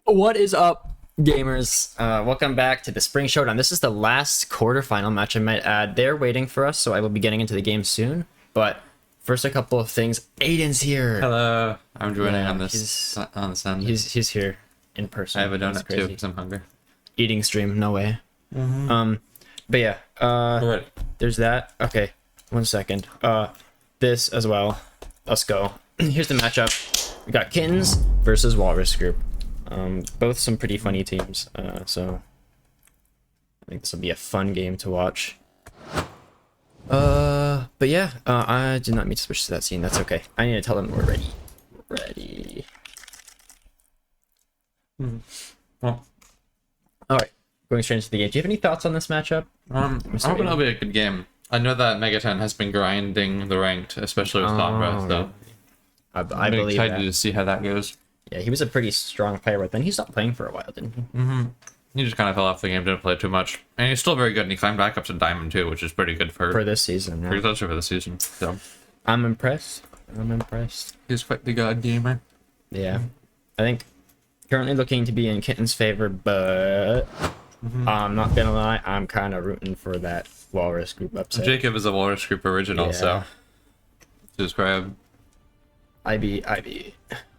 What is up, gamers? Welcome back to the Spring Showdown. This is the last quarterfinal match, I might add. They're waiting for us, so I will be getting into the game soon. First, a couple of things. Aiden's here. Hello, I'm joining on this end. He's here in person. I have a donut too because I'm hungry. Eating stream, no way. But yeah, Right. there's that. Okay, 1 second. This as well. Let's go. Here's the matchup. We got Kittens versus Walrus group. Both some pretty funny teams, so I think this will be a fun game to watch. But yeah, I did not mean to switch to that scene. That's okay. I need to tell them we're ready. Ready. Well, All right, going straight into the game. Do you have any thoughts on this matchup? I'm hoping it'll be a good game. I know that Megaton has been grinding the ranked, especially with Sombra, so I I'm believe excited that. to see how that goes. Yeah, he was a pretty strong player, but then he stopped playing for a while, didn't he? He just kind of fell off the game, didn't play too much, and he's still very good. And he climbed back up to Diamond too, which is pretty good For this season, yeah. pretty close for the season. So I'm impressed. I'm impressed. he's quite the god gamer. Yeah, I think currently looking to be in Kitten's favor, but I'm not gonna lie, I'm kind of rooting for that Walrus group upset. Jacob is a Walrus group original, so subscribe. I be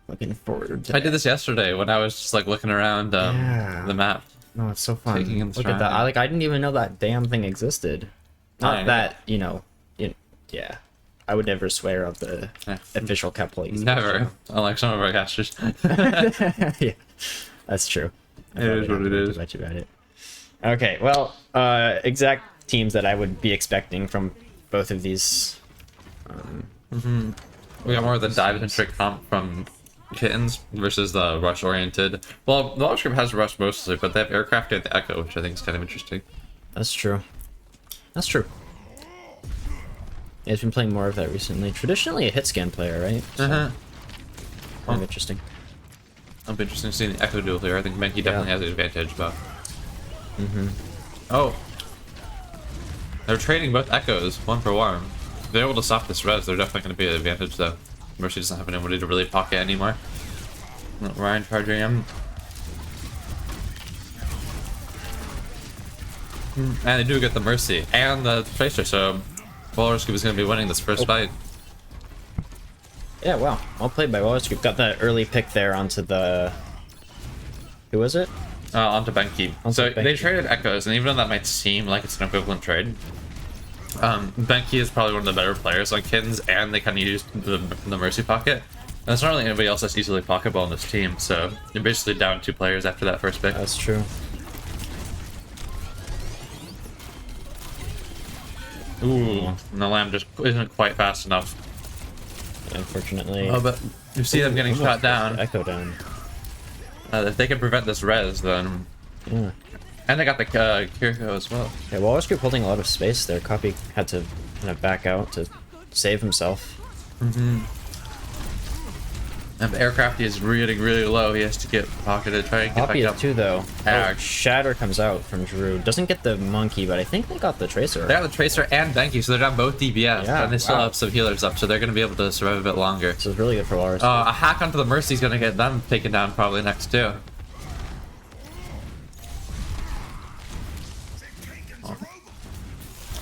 looking forward to I did this yesterday when I was just like looking around the map. No, it's so fun. Taking in Look at that. stride. I didn't even know that damn thing existed. I Not know. that, yeah. I would never swear of the official Cal Poly Esports Never, channel. unlike some of our casters. Yeah, that's true. I It thought is we'd what have it to is. bet you about it. Okay, well, exact teams that I would be expecting from both of these. We got more of the dive-centric comp from Kittens versus the rush-oriented. Well, the Walrus group has rush mostly, but they have aircraft and the Echo, which I think is kind of interesting. That's true. That's true. Yeah, he's been playing more of that recently. Traditionally a hit scan player, right? So, kind of interesting. It'll be interesting seeing the Echo duel here. I think Menki definitely has the advantage, but... Oh! They're trading both Echoes, one for one. If they're able to stop this res, they're definitely going to be an advantage, though. Mercy doesn't have anybody to really pocket anymore. Ryan charging him. And they do get the Mercy and the Tracer, so Walrus Group is going to be winning this first fight. Yeah, wow. Well played by Walrus Group. Got that early pick there onto the... Who was it? Onto Benki. So Benki. they traded Echoes, and even though that might seem like it's an equivalent trade, Benki is probably one of the better players on Kittens, and they kind of used the Mercy pocket. And there's not really anybody else that's easily pocketable on this team, so you're basically down 2 players after that first pick. That's true. Ooh, and the Lamb just isn't quite fast enough. Unfortunately. Oh, but you see them getting shot down. Echo down. If they can prevent this res, then... Yeah. And they got the Kiriko as well. Yeah, Walrus Group holding a lot of space there. Copy had to kind of back out to save himself. And the aircraft is really low. He has to get pocketed, try and get Copy back is up. too, though. Ah. Oh, Shatter comes out from Drew. Doesn't get the monkey, but I think they got the Tracer. They have the Tracer and Benki, so they're down both DBS, Yeah, and they still wow. have some healers up, so they're going to be able to survive a bit longer. This is really good for Walrus. A hack onto the Mercy is going to get them taken down probably next too.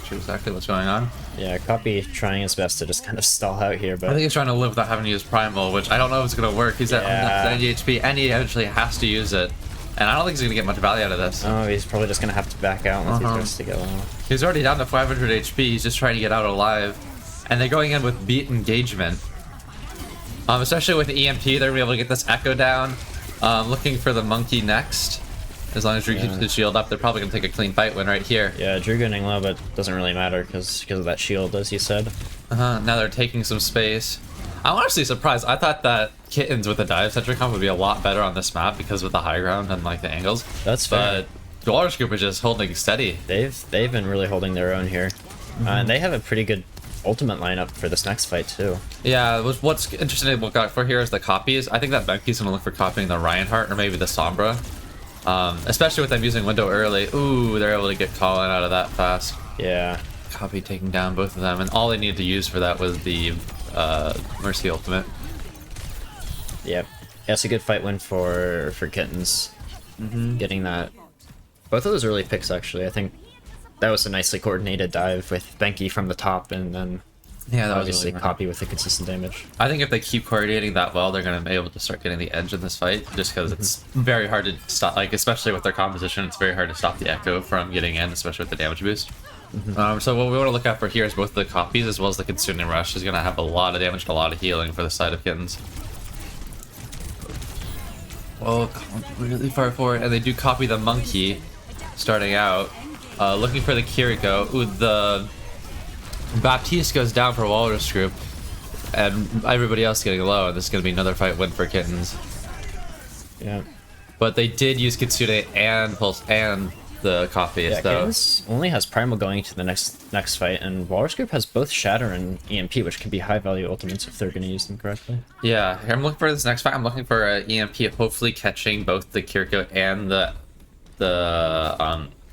See exactly what's going on. Yeah, Copy trying his best to just kind of stall out here, I but think he's trying to live without having to use Primal, which I don't know if it's going to work. He's at Yeah. 90 HP, and he eventually has to use it. And I don't think he's going to get much value out of this. oh, he's probably just gonna have to back out once he starts to get low. He's already down to 500 HP. He's just trying to get out alive. And they're going in with beat engagement. Especially with the EMP, they're going to be able to get this Echo down. Looking for the Monkey next. As long as Drew keeps his shield up, they're probably going to take a clean fight win right here. Yeah, Drew getting low, but doesn't really matter because of that shield, as he said. Now they're taking some space. I'm honestly surprised. I thought that Kittens with the dive-centric comp would be a lot better on this map because with the high ground and like the angles. That's fair. But the Walrus group is just holding steady. They've been really holding their own here, and they have a pretty good ultimate lineup for this next fight too. Yeah, what's interesting to look out for here is the copies. I think that Benki's going to look for copying the Reinhardt or maybe the Sombra. Especially with them using window early. Ooh, they're able to get Colin out of that fast. Yeah. Copy taking down both of them, and all they needed to use for that was the Mercy ultimate. Yep. Yeah, it's a good fight win for Kittens. Getting that. Both of those early picks, actually. I think that was a nicely coordinated dive with Benki from the top, and then Yeah, that obviously was really Copy with the consistent damage. I think if they keep coordinating that well, they're going to be able to start getting the edge in this fight, just because it's very hard to stop, like, especially with their composition, it's very hard to stop the Echo from getting in, especially with the damage boost. So what we want to look out for here is both the copies as well as the Consuming Rush is going to have a lot of damage and a lot of healing for the side of Kittens. Oh, really far forward, and they do copy the Monkey starting out. Looking for the Kiriko. Ooh, the Baptiste goes down for Walrus group, and everybody else getting low, and this is going to be another fight win for Kittens. Yeah. But they did use Kitsune and Pulse and the coffee. Yeah, So Kittens only has Primal going to the next fight, and Walrus Group has both Shatter and EMP, which can be high value ultimates if they're going to use them correctly. yeah, I'm looking for this next fight. I'm looking for a EMP, hopefully catching both the Kiriko and the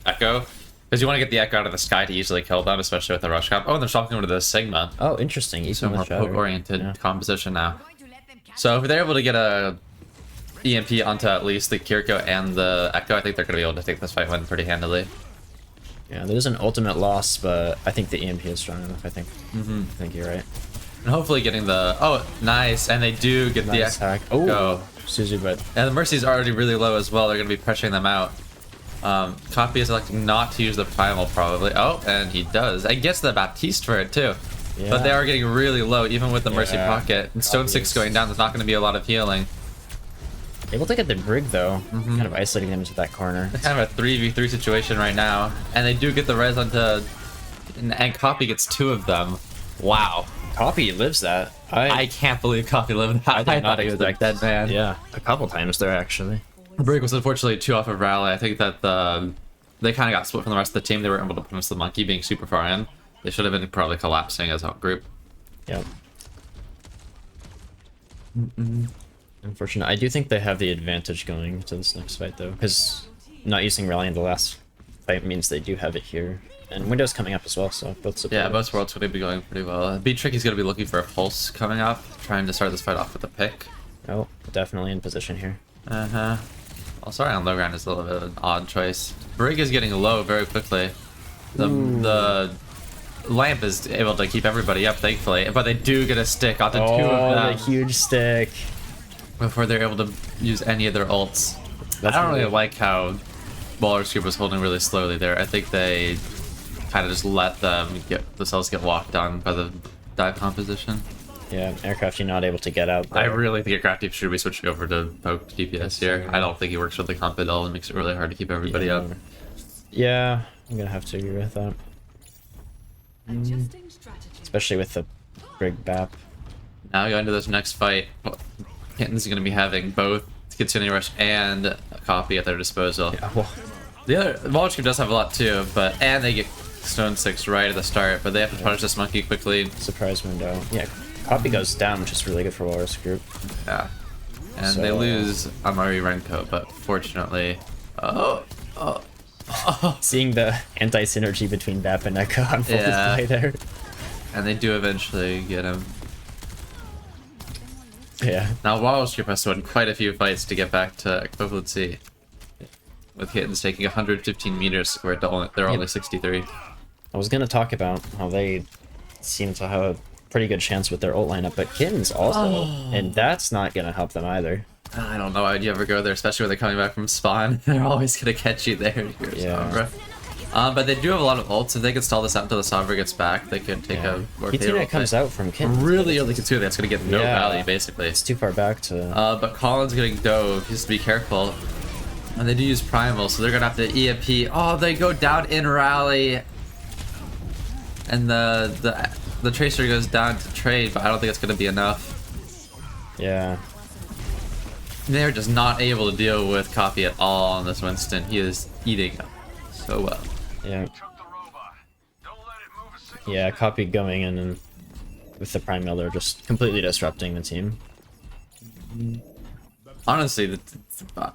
Echo, because you want to get the Echo out of the sky to easily kill them, especially with the rush comp. Oh, and they're swapping over to the Sigma. Oh, interesting. Even So more with Shatter. poke-oriented composition now. So if they're able to get a EMP onto at least the Kiriko and the Echo, I think they're going to be able to take this fight win pretty handily. Yeah, there's an ultimate loss, but I think the EMP is strong enough, I think. I think you're right. And hopefully getting the... Oh, nice. And they do get Nice the hack. Echo. Oh, Suzu, but And the Mercy's already really low as well. They're going to be pressuring them out. Copy is electing not to use the Primal, probably. Oh, and he does. And gets the Baptiste for it, too. yeah. But they are getting really low, even with the Mercy Yeah. Pocket. And Stone 6 going down, there's not going to be a lot of healing. able to get the Brig, though. Kind of isolating them into that corner. It's kind of a 3v3 situation right now. And they do get the res onto... And Copy gets 2 of them. Wow. Copy lives that. I can't believe Copy lived that. I thought he was a dead man. Yeah, a couple times there, actually. The break was unfortunately 2 off of Rally. I think that they kind of got split from the rest of the team. They were able to punish the Monkey being super far in. They should have been probably collapsing as a group. Yep. Unfortunate. I do think they have the advantage going to this next fight, though, because not using Rally in the last fight means they do have it here. And Window's coming up as well, so both support. Yeah, both worlds going to be going pretty well. B-Tricky's going to be looking for a pulse coming up, trying to start this fight off with a pick. Oh, definitely in position here. Uh-huh. Oh, sorry, on low ground is a little bit of an odd choice. Brig is getting low very quickly. The lamp is able to keep everybody up, thankfully, but they do get a stick onto 2 of them the huge stick. before they're able to use any of their ults. I don't really like how Walrus Group was holding really slowly there. I think they kind of just let them get themselves get walked on by the dive composition. Yeah, Aircraft, you're not able to get out there. I really think Aircrafty should be switching over to poke DPS here. I don't think he works with the comp at all and makes it really hard to keep everybody up. Yeah, I'm gonna have to agree with that. Especially with the Brig Bap. Now going to this next fight, Kittens is going to be having both Kitsune Rush and a copy at their disposal. Yeah, well, The other Walrus Group does have a lot too, and they get Stone 6 right at the start, but they have to punish this monkey quickly. surprise window. Yeah, Copy goes down, which is really good for Walrus Group. Yeah. And So, they lose Amari Renko, but fortunately... Seeing the anti-synergy between Bap and Echo on full Yeah. display there. And they do eventually get him. Yeah. Now Walrus Group has to win quite a few fights to get back to equivalency. With Kittens taking 115 meters squared to they're only 63. I was gonna talk about how they seem to have a pretty good chance with their ult lineup, but Kittens also, and that's not gonna help them either. I don't know why'd you ever go there, especially when they're coming back from spawn. They're always gonna catch you there. Yeah. But they do have a lot of ults. If they could stall this out until the Sombra gets back, they could take a more Kitsune favorable comes fight. out from Kittens. Really early Kitsune, that's gonna get no Yeah. value basically. It's too far back to... But Colin's getting dove. He has to be careful. And they do use Primal, so they're gonna have to EMP. Oh, they go down in rally. And the Tracer goes down to trade, but I don't think it's gonna be enough. yeah. They're just not able to deal with Copy at all on this Winston. He is eating so well. Yeah. Yeah, Copy going in and with the Prime Miller just completely disrupting the team. Honestly,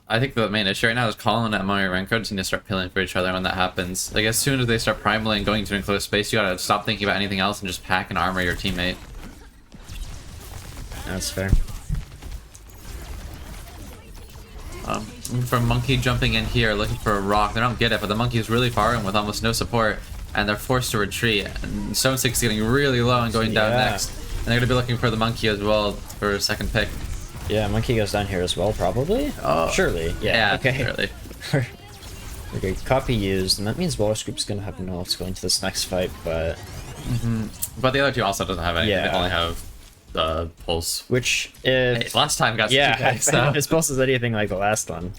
I think the main issue right now is Colin and Mario Renko just need to start peeling for each other when that happens. Like, as soon as they start primaling and going to enclosed space, you gotta stop thinking about anything else and just pack and armor your teammate. That's fair. From Monkey jumping in here, looking for a rock. They don't get it, but the Monkey is really far in with almost no support, and they're forced to retreat. And Stone 6 is getting really low and going down next. And they're going to be looking for the Monkey as well for a second pick. Yeah, Monkey goes down here as well, probably? Oh. Surely. Yeah, okay. Surely. Okay, copy used, and that means Walrus Group's going to have no ults going to this next fight, but... But the other two also doesn't have any. Yeah. They only have Pulse. Which, if... Hey, last time got yeah, two picks, if it's Pulse is anything like the last one.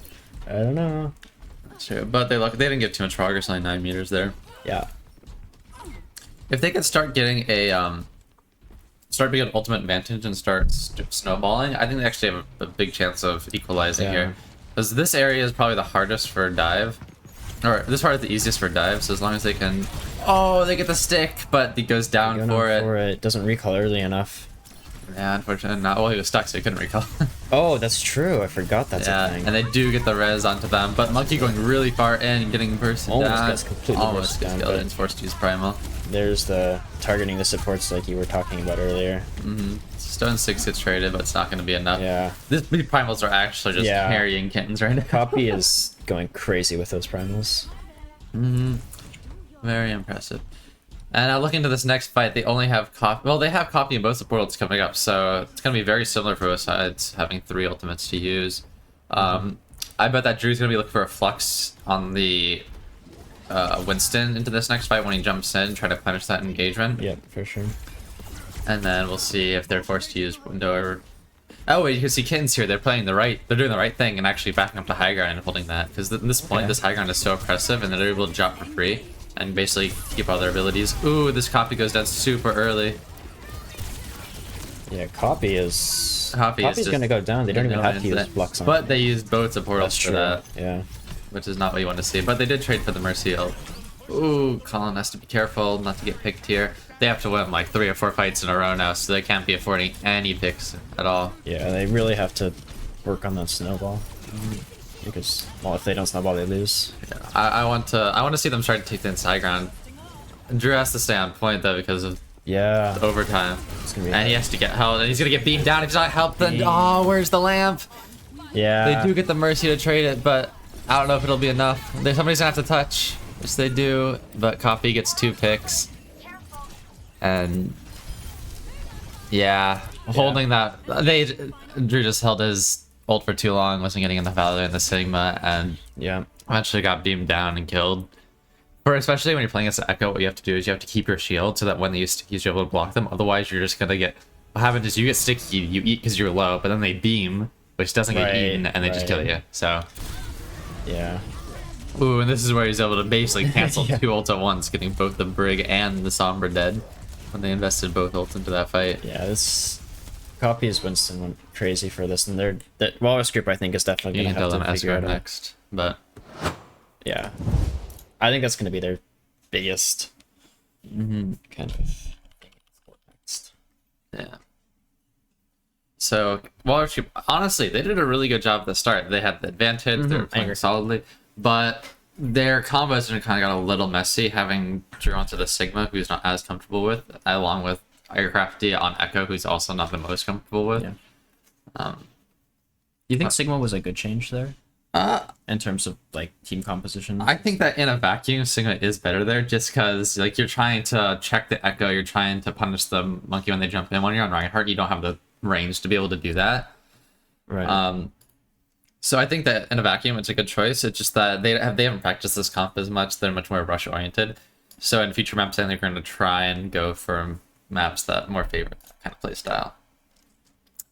I don't know. True, but they didn't get too much progress on 9 meters there. Yeah. If they could start getting a start being an ultimate advantage and start snowballing, I think they actually have a big chance of equalizing here. Because this area is probably the hardest for dive. Or this part is the easiest for dive, so as long as they can... Oh, they get the stick, but he goes down for it. It doesn't recall early enough. Yeah, unfortunately not. Well, he was stuck, so he couldn't recall. Oh, that's true. I forgot that's a thing. And they do get the res onto them, but Monkey going really far in, getting bursted down. Gets completely Almost bursted gets down, Skeletons forced to use Primal. There's the targeting the supports like you were talking about earlier. Stone 6 gets traded, but it's not going to be enough. Yeah. These Primals are actually just carrying Kittens right now. Copy is going crazy with those Primals. Very impressive. And now looking to this next fight, they only have Copy. Well, they have Copy in both supports coming up, so it's going to be very similar for both sides, having 3 ultimates to use. I bet that Drew's going to be looking for a Flux on the Winston into this next fight when he jumps in, trying to punish that engagement. Yep, for sure. And then we'll see if they're forced to use window or... Oh, wait, you can see Kittens here. They're doing the right thing and actually backing up to high ground and holding that. Because at this point, this high ground is so oppressive, and they're able to drop for free and basically keep all their abilities. Ooh, this Copy goes down super early. Yeah, Copy's just gonna go down. They don't even have to use Flux on But they use both supports for that. Yeah. Which is not what you want to see. But they did trade for the Mercy ult. Ooh, Colin has to be careful not to get picked here. They have to win like 3 or 4 fights in a row now, so they can't be affording any picks at all. Yeah, they really have to work on that snowball. Because, well, if they don't snowball, they lose. Yeah, I want to see them start to take the inside ground. Drew has to stay on point though because of the overtime, and he has to get held, and he's gonna get beamed down if he's not helped. Then where's the lamp? Yeah, they do get the Mercy to trade it, but I don't know if it'll be enough. Somebody's gonna have to touch, which they do, but Copy gets 2 picks, and holding that. Drew just held his ult for too long, wasn't getting enough out of it in the Sigma, and eventually got beamed down and killed. Especially when you're playing against the Echo, what you have to do is you have to keep your shield so that when they use stickies, you're able to block them. Otherwise, you're just gonna get... What happens is you get sticky, you eat because you're low, but then they beam, which doesn't get eaten, and they just kill you. So... Yeah. Ooh, and this is where he's able to basically cancel 2 ults at once, getting both the Brig and the Sombra dead when they invested both ults into that fight. Yeah, this... Copy's Winston went crazy for this, and that Walrus group I think is definitely gonna have to figure it out next. But yeah, I think that's gonna be their biggest kind of next. Yeah. So Walrus group, honestly, they did a really good job at the start. They had the advantage. They were playing solidly, but their combos kind of got a little messy, having Drew onto the Sigma, who's not as comfortable with, along with Aircrafty on Echo, who's also not the most comfortable with. You think Sigma was a good change there? In terms of like team composition? I think that in a vacuum, Sigma is better there, just because like you're trying to check the Echo, you're trying to punish the Monkey when they jump in. When you're on Reinhardt, you don't have the range to be able to do that. Right. So I think that in a vacuum, it's a good choice. It's just that they haven't practiced this comp as much. They're much more rush oriented. So in future maps, I think they're going to try and go for maps that more favor that kind of play style.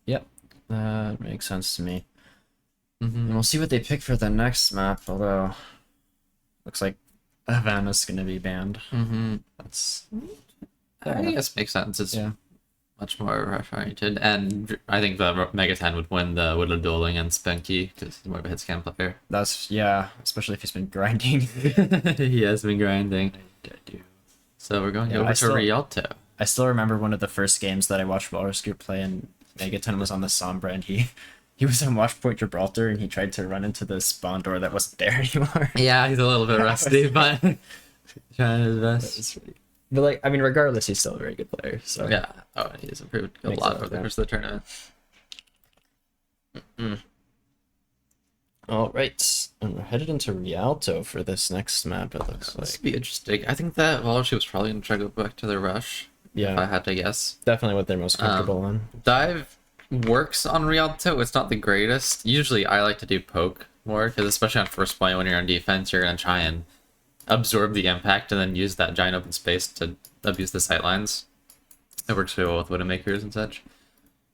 Yep, that makes sense to me. And we'll see what they pick for the next map, although looks like Havana's gonna be banned. That's I guess makes sense. It's much more rush oriented, and I think the Mega 10 would win the Widow Duel against Spenky because he's more of a hit scan player. That's especially if he's been grinding. He has been grinding. So we're going over to Rialto. I still remember one of the first games that I watched Walrus Group play, and Megaton was on the Sombra, and he was on Watchpoint Gibraltar, and he tried to run into the spawn door that wasn't there anymore. Yeah, he's a little bit rusty, but trying his best. But like, I mean, regardless, he's still a very good player. So yeah, he's improved a lot over the course of the tournament. All right, and we're headed into Rialto for this next map. It looks This like. would be interesting. I think that Walrus was probably going to try to go back to their rush. Yeah. If I had to guess. Definitely what they're most comfortable on. Dive works on Rialto. It's not the greatest. Usually I like to do poke more, because especially on first point when you're on defense, you're going to try and absorb the impact and then use that giant open space to abuse the sightlines. It works really well with Widowmakers and such.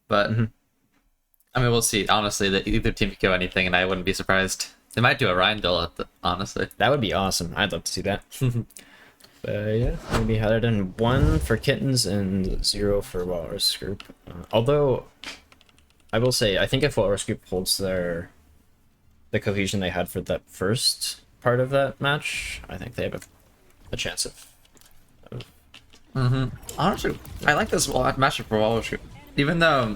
But, I mean, we'll see. Honestly, that either team could go anything, and I wouldn't be surprised. They might do a Ryan duel, honestly. That would be awesome. I'd love to see that. But yeah, maybe headed in 1 for Kittens and 0 for Walrus Group. Although, I will say, I think if Walrus Group holds the cohesion they had for that first part of that match, I think they have a chance of. Honestly, I like this matchup for Walrus Group. Even though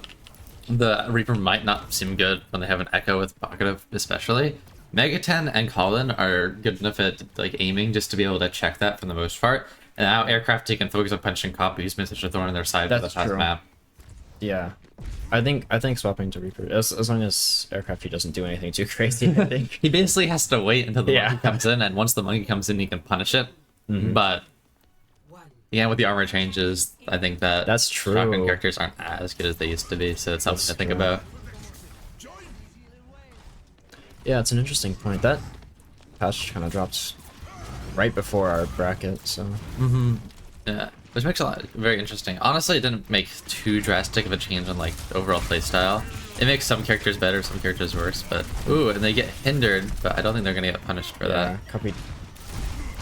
the Reaper might not seem good when they have an Echo with Vocative, especially, Megaten and Colin are good enough at like aiming just to be able to check that for the most part. And now Aircraft can focus on punching Copy, who's been such a thorn in their side for the past map. Yeah. I think swapping to Reaper, as long as Aircraft doesn't do anything too crazy, I think. He basically has to wait until the monkey comes in, and once the monkey comes in, he can punish it. But yeah, with the armor changes, I think that's true. shotgun characters aren't as good as they used to be, so it's something to think about. Yeah, it's an interesting point. That patch kind of drops right before our bracket, so. Yeah, which makes very interesting. Honestly, it didn't make too drastic of a change on like overall playstyle. It makes some characters better, some characters worse, but ooh, and they get hindered, but I don't think they're gonna get punished for that. Copied.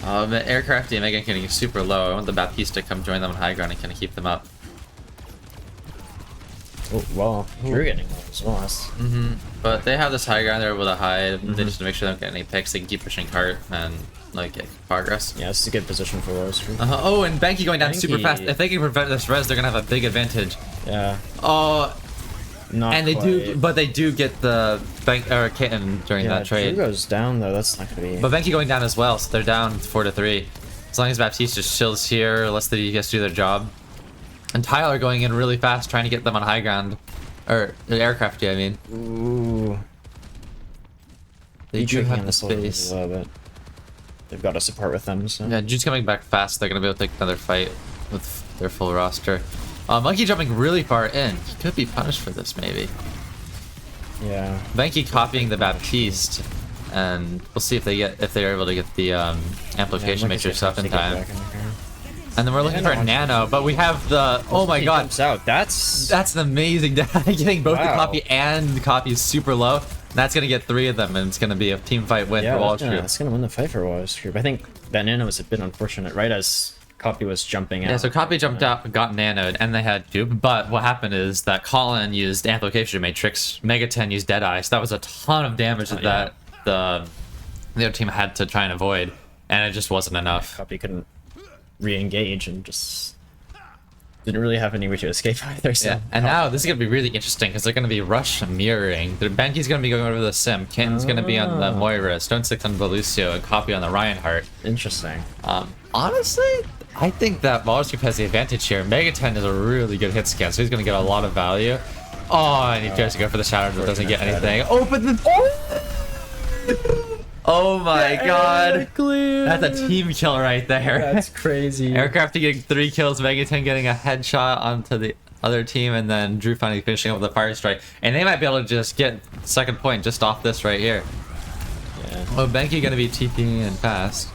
Aircraft and Megan getting super low. I want the Baptiste to come join them on high ground and kind of keep them up. Oh, well, you're getting low as well. But they have this high ground, they're able to hide. They just to make sure they don't get any picks. They can keep pushing cart and like get progress. Yeah, it's a good position for Walrus Group. Oh, and Banky going down super Banky. fast. If they can prevent this res, they're gonna have a big advantage. Yeah. Oh, Not and they quite. do, but they do get the bank or Kitten during that trade. Drew goes down though. That's not gonna be. But Banky going down as well, so they're down 4-3. As long as Baptiste just chills here, lets the DPS do their job. And Tyler going in really fast, trying to get them on high ground. Or Aircraft, I mean. Ooh. They do have the space. A little bit. They've got to support with them, so. Yeah, Jude's coming back fast. They're going to be able to take another fight with their full roster. Monkey jumping really far in. He could be punished for this, maybe. Yeah. Banky copying the Baptiste. And we'll see if they're able to get the amplification matrix up in time. And then we're looking for Nano, but we have the oh my god! Jumps out. That's an amazing getting both the copy and the copy is super low. That's gonna get 3 of them, and it's gonna be a team fight win for Walrus Group. That's gonna win the fight for Walrus Group. I think that Nano was a bit unfortunate, right as Copy was jumping out. Yeah, so Copy jumped out, got nanoed, and they had to. But what happened is that Colin used amplification matrix, Megaten used Deadeye, so that was a ton of damage that the other team had to try and avoid, and it just wasn't enough. Copy couldn't re-engage and just didn't really have any way to escape either. So. Yeah, and now this is gonna be really interesting because they're gonna be rush mirroring. Banky's gonna be going over the Sim, Ken's gonna be on the Moira, Stone Six on the Lucio, and Copy on the Reinhardt. Interesting. Honestly, I think that Walrus Group has the advantage here. Megaten is a really good hit scan, so he's gonna get a lot of value. Oh, and he tries to go for the shadow, but doesn't get anything. Oh, but oh my god. That's a team kill right there. That's crazy. Aircraft getting 3 kills, Megaten getting a headshot onto the other team, and then Drew finally finishing up with a fire strike. And they might be able to just get second point just off this right here. Yeah. Oh, Banky gonna be TPing in fast.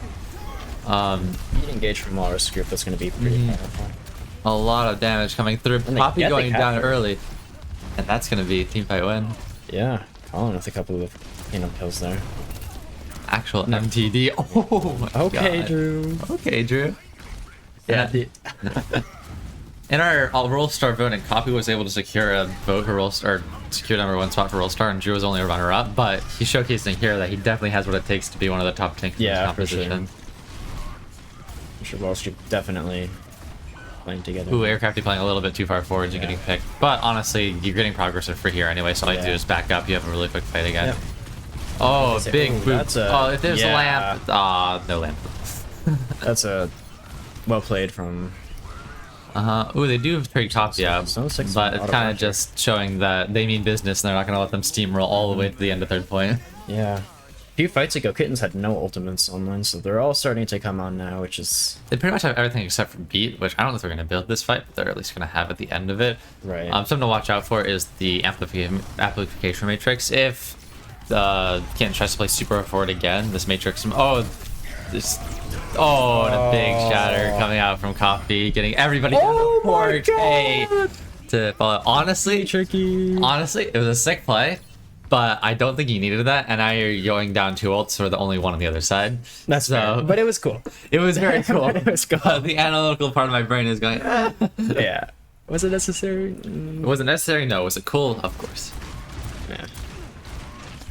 Engage from Walrus Group, that's gonna be pretty powerful. A lot of damage coming through. Poppy going down early. And that's gonna be a team fight win. Yeah, Colin with a couple of kills there. Actual MTD. Oh my okay, god. Drew. Okay, Drew. Yeah. In our Roll Star voting, Copy was able to secure a vote for Roll Star, secure #1 spot for Roll Star, and Drew was only a runner-up. But he's showcasing here that he definitely has what it takes to be one of the top 10 competition. I'm sure Wall Street definitely playing together. Ooh, Aircrafty playing a little bit too far forward and getting picked. But honestly, you're getting progress for here anyway, so all you have to do is back up. You have a really quick fight again. Yep. Oh, big boot. Oh, if there's a lamp. Ah, no lamp. That's a well played from. Ooh, they do trade Copy out, but it's kind of just showing that they mean business and they're not going to let them steamroll all the way to the end of third point. Yeah. A few fights ago, Kittens had no ultimates online, so they're all starting to come on now, which is... They pretty much have everything except for beat, which I don't know if they're going to build this fight, but they're at least going to have at the end of it. Right. Something to watch out for is the amplification matrix. If Kittens tries to play super forward again, this matrix... Oh, and a big shatter coming out from Coffee, getting everybody down to 4K to follow. Honestly, it was a sick play, but I don't think you needed that, and now you're going down 2 ults for the only one on the other side. That's fair, but it was cool. It was very cool. It was cool. The analytical part of my brain is going, Yeah. Was it necessary? Was it necessary? No. Was it cool? Of course. Yeah.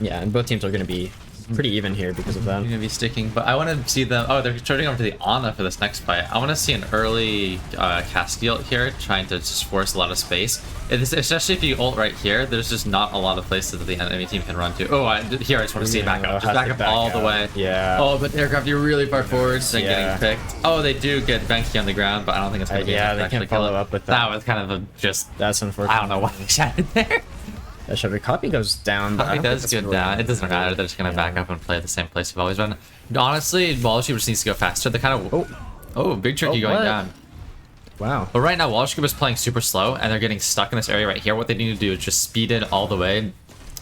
Yeah, and both teams are going to be pretty even here because of that. You're gonna be sticking, but I want to see them. Oh, they're charging over to the Ana for this next fight. I want to see an early Castiel here, trying to just force a lot of space. Especially if you ult right here, there's just not a lot of places that the enemy team can run to. Oh, here I just want to see it back up. Just back up all the way. Yeah. Oh, but aircraft, you're really far forward, so getting picked. Oh, they do get Benki on the ground, but I don't think it's gonna be. Yeah, enough they to actually can't follow kill it. up with that. That was kind of That's unfortunate. I don't know why they shouted there. That should be copy goes down. But Copy does go down. It doesn't matter. They're just gonna back up and play the same place they've always been. Honestly, Walrus just needs to go faster. They kind of big tricky going down. Wow. But right now, Walrus is playing super slow, and they're getting stuck in this area right here. What they need to do is just speed it all the way,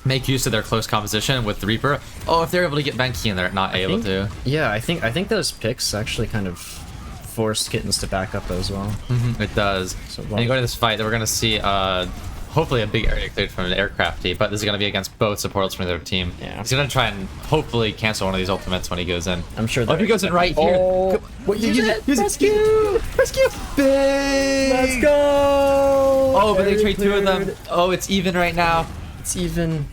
make use of their close composition with the Reaper. Oh, if they're able to get Benki in there, not able to. Yeah, I think those picks actually kind of forced Kittens to back up as well. It does. So, and you go to this fight, we're gonna see hopefully a big area cleared from an aircrafty, but this is going to be against both supports from their team. Yeah. He's going to try and hopefully cancel one of these ultimates when he goes in. I'm sure. Oh, if he goes in right here. What? Use it. Rescue! Big! Let's go! Oh, but they trade 2 of them. Oh, it's even right now. It's even.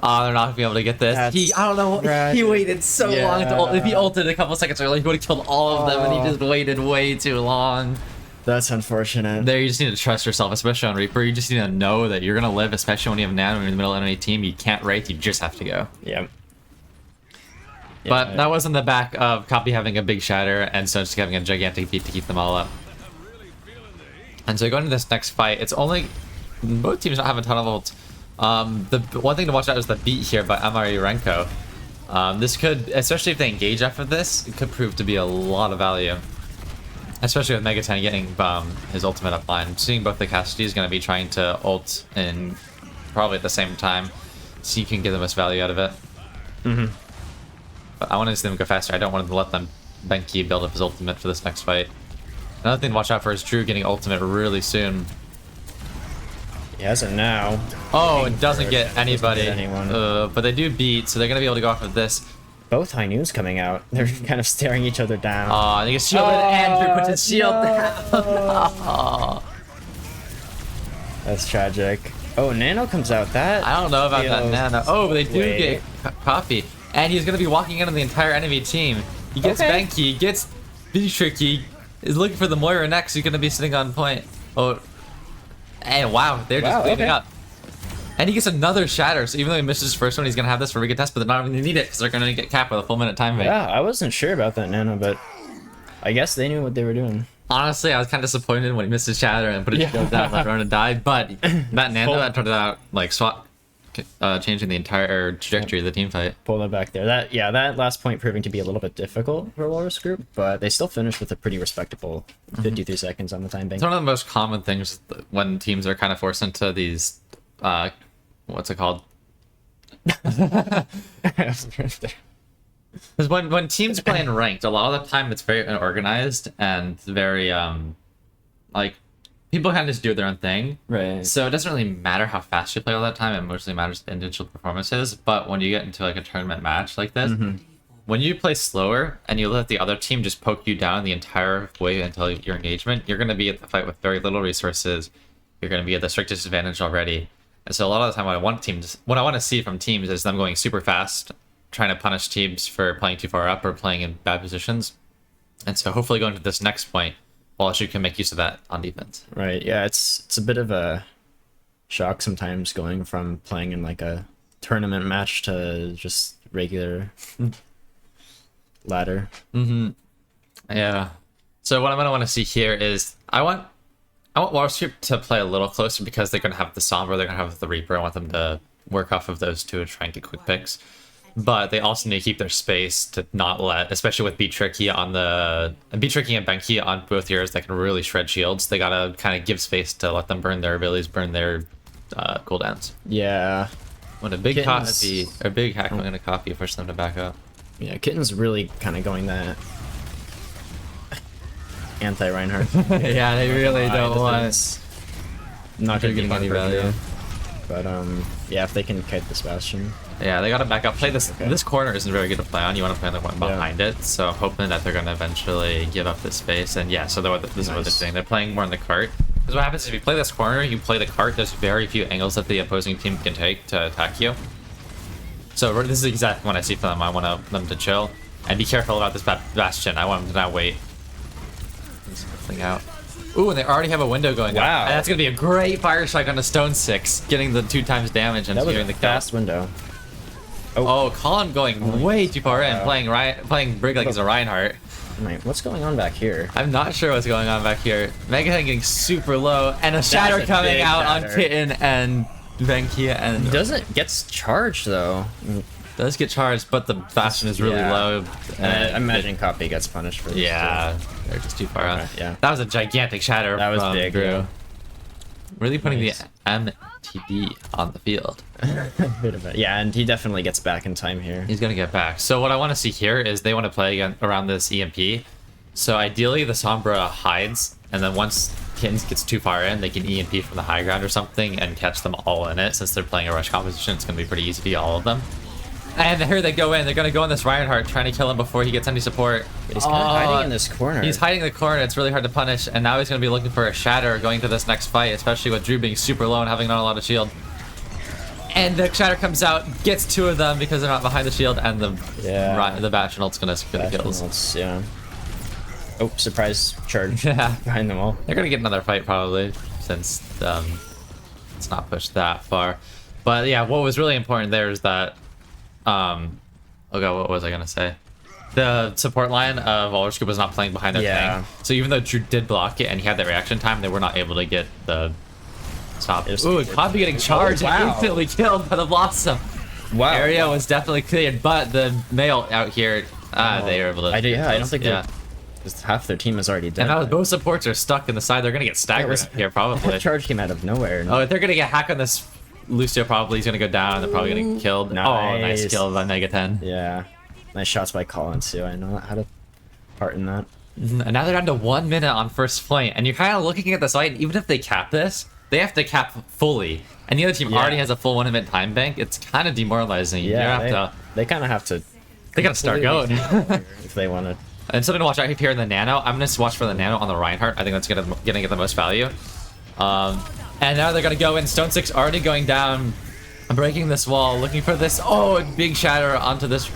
Oh, they're not going to be able to get this. I don't know. Tragic. He waited so long to ult. If he ulted a couple seconds early, he would have killed all of them, and he just waited way too long. That's unfortunate. There, you just need to trust yourself, especially on Reaper. You just need to know that you're going to live, especially when you have Nano in the middle of enemy team. You can't wraith, you just have to go. Yeah. But that was on the back of Copy having a big shatter, and so just having a gigantic beat to keep them all up. And so going to this next fight, it's only... Both teams don't have a ton of ults. The one thing to watch out is the beat here by Amaryrenko. This could, especially if they engage after this, it could prove to be a lot of value. Especially with Megaten getting his ultimate up line. Seeing both the Cassidy is going to be trying to ult in probably at the same time, so you can get the most value out of it. But I want to see them go faster. I don't want to let them Benki build up his ultimate for this next fight. Another thing to watch out for is Drew getting ultimate really soon. He has it now. Oh, it doesn't get anybody. Anyone. But they do beat, so they're going to be able to go off of this. Both high noons coming out. They're kind of staring each other down. I think it's shielded. Andrew puts his shield down. That's tragic. Oh, Nano comes out. That I don't know about that Nano. Oh, but they do Wait. get Coffee. And he's going to be walking into the entire enemy team. He gets Benki, gets Tricky, is looking for the Moira next. He's going to be sitting on point. Oh, and wow, they're just cleaning up. And he gets another shatter, so even though he missed his first one, he's going to have this for Riga test, but they're not even going to need it because they're going to get capped with a full minute time bank. Yeah, I wasn't sure about that Nano, but I guess they knew what they were doing. Honestly, I was kind of disappointed when he missed his shatter and put his shield down, let Rona die, but that Nano, that turned out like changing the entire trajectory of the team fight. Pull it back there. That last point proving to be a little bit difficult for Walrus group, but they still finished with a pretty respectable 53 seconds on the time bank. It's one of the most common things when teams are kind of forced into these, what's it called? Because when teams play in ranked, a lot of the time it's very unorganized and very like people kind of just do their own thing. Right. So it doesn't really matter how fast you play all that time. It mostly matters the individual performances. But when you get into like a tournament match like this, when you play slower and you let the other team just poke you down the entire way until your engagement, you're going to be at the fight with very little resources. You're going to be at the strictest disadvantage already. And so a lot of the time what I want to see from teams is them going super fast, trying to punish teams for playing too far up or playing in bad positions. And so hopefully going to this next point, Walrus can make use of that on defense. Right. Yeah, it's a bit of a shock sometimes going from playing in like a tournament match to just regular ladder. Yeah. So what I'm gonna want to see here is I want Walrus to play a little closer because they're gonna have the Sombra, they're gonna have the Reaper. I want them to work off of those two and try and get quick picks. but they also need to keep their space to not let, especially with Be Tricky on the Be Tricky and Benki on both heroes that can really shred shields. They gotta kind of give space to let them burn their abilities, burn their cooldowns. Yeah. When a big Kittens. copy or big hack, I'm gonna copy force them to back up. Yeah, Kittens really kind of going that anti-Reinhardt. Yeah, they really don't want. Not gonna getting get any any value. value. But yeah, if they can kite this Bastion. Yeah, they gotta back up. Play this. Okay. This corner isn't very good to play on. You want to play the one behind it. So hoping that they're gonna eventually give up this space. And yeah, so this is what they're doing. They're playing more in the cart. Because what happens is if you play this corner, you play the cart. There's very few angles that the opposing team can take to attack you. So this is exactly what I see from them. I want them to chill and be careful about this Bastion. I want them to not wait. Something out. Ooh, and they already have a window going. Wow. And that's gonna be a great fire strike on a Stone 6, getting the 2 times damage and That was securing a the fast window. Oh, Colin going way too far in, playing Brig like he's a Reinhardt. Wait, what's going on back here? I'm not sure what's going on back here. Megahead getting super low, and a shatter a coming big out shatter. on Kitten and Venkia, and He doesn't gets charged though. does get charged, but the Bastion is really Yeah. low. And I imagine Copy gets punished for this. Yeah, they're just too far out. Okay, yeah. That was a gigantic shatter. That was from big, Drew. yeah. Really putting Nice. the MTD on the field. Bit of it. Yeah, and he definitely gets back in time here. He's gonna get back. So what I want to see here is they want to play again around this EMP. So ideally the Sombra hides, and then once Kittens gets too far in, they can EMP from the high ground or something and catch them all in it. Since they're playing a rush composition, it's gonna be pretty easy to get all of them. And here they go in. They're gonna go in this Reinhardt, trying to kill him before he gets any support. He's kind of hiding in this corner. He's hiding in the corner. It's really hard to punish. And now he's gonna be looking for a shatter going to this next fight, especially with Drew being super low and having not a lot of shield. And the shatter comes out, gets 2 of them because they're not behind the shield, and the Bastion ult's gonna secure the kills. Bastion, yeah. Oh, surprise charge. Yeah. Behind them all. They're gonna get another fight probably, since it's not pushed that far. But yeah, what was really important there is that, oh god, what was I gonna say? The support line of Walrus was not playing behind their Yeah. thing. So even though Drew did block it and he had that reaction time, they were not able to get the stop. Ooh, Copy getting charged and instantly killed by the Blossom. Wow. Area was definitely cleared, but the male out here, they were able to. I don't think because half their team is already dead. And now both supports are stuck in the side. They're gonna get staggered here probably. That charge came out of nowhere. Oh, if they're gonna get hacked on this Lucio, probably he's gonna go down. They're probably gonna get killed. Nice. Oh, nice kill by Mega 10. Yeah. Nice shots by Colin too. I know how to part in that. And now they're down to 1 minute on first point. And you're kind of looking at the site. Even if they cap this, they have to cap fully. And the other team already has a full 1 minute time bank. It's kind of demoralizing. Yeah, they kind of have to. They gotta start going. If they want to. And something to watch out here in the Nano. I'm gonna watch for the Nano on the Reinhardt. I think that's gonna get the most value. And now they're gonna go in. Stone 6 already going down, breaking this wall, looking for this. Oh, big shatter onto this.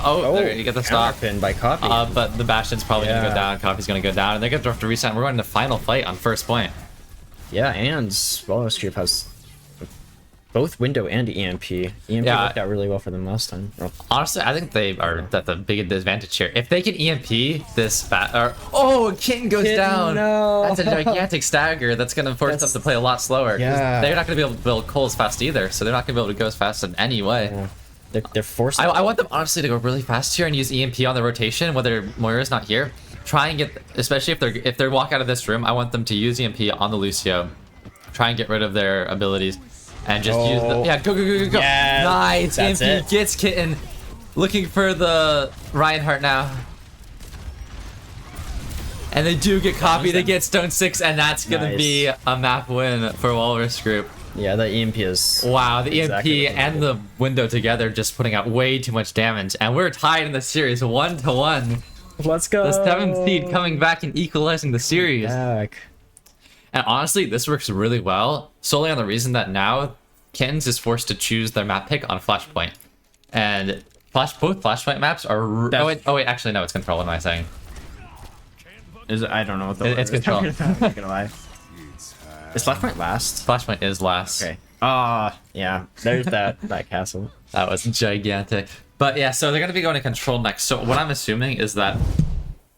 Oh, there you get the stop. Pin by Copy. But the Bastion's probably gonna go down. Copy's gonna go down, and they're gonna have to reset. We're going to final fight on first point. Yeah, and Walrus Group has both window and EMP. EMP worked out really well for them last time. Well, Honestly, I think they are at the big advantage here. If they can EMP this oh, Kitten goes down. No. That's a gigantic stagger. That's gonna force them to play a lot slower. 'Cause they're not gonna be able to build Cole as fast either, so they're not gonna be able to go as fast in any way. Yeah. They're forced. I want them honestly to go really fast here and use EMP on the rotation, whether Moira's not here. Try and get, especially if they walk out of this room, I want them to use EMP on the Lucio. Try and get rid of their abilities. And just use the... Yeah, go, go, go, go, go. Yeah, nice. that's EMP it. gets Kitten. Looking for the Reinhardt now. And they do get Copy. They get Stone 6, and that's going to be a map win for Walrus Group. Yeah, the EMP is... Wow, the exactly EMP and the window together just putting out way too much damage. And we're tied in the series 1-1. Let's go. The 7th seed coming back and equalizing the series. Back. And honestly, this works really well, solely on the reason that now Kittens is forced to choose their map pick on Flashpoint. And both Flashpoint maps are... Oh wait, actually no, it's Control. What am I saying? I don't know what the It's Control. I'm not gonna lie. Is Flashpoint last? Flashpoint is last. Okay. Yeah. There's that castle. That was gigantic. But yeah, so they're going to be going to Control next. So what I'm assuming is that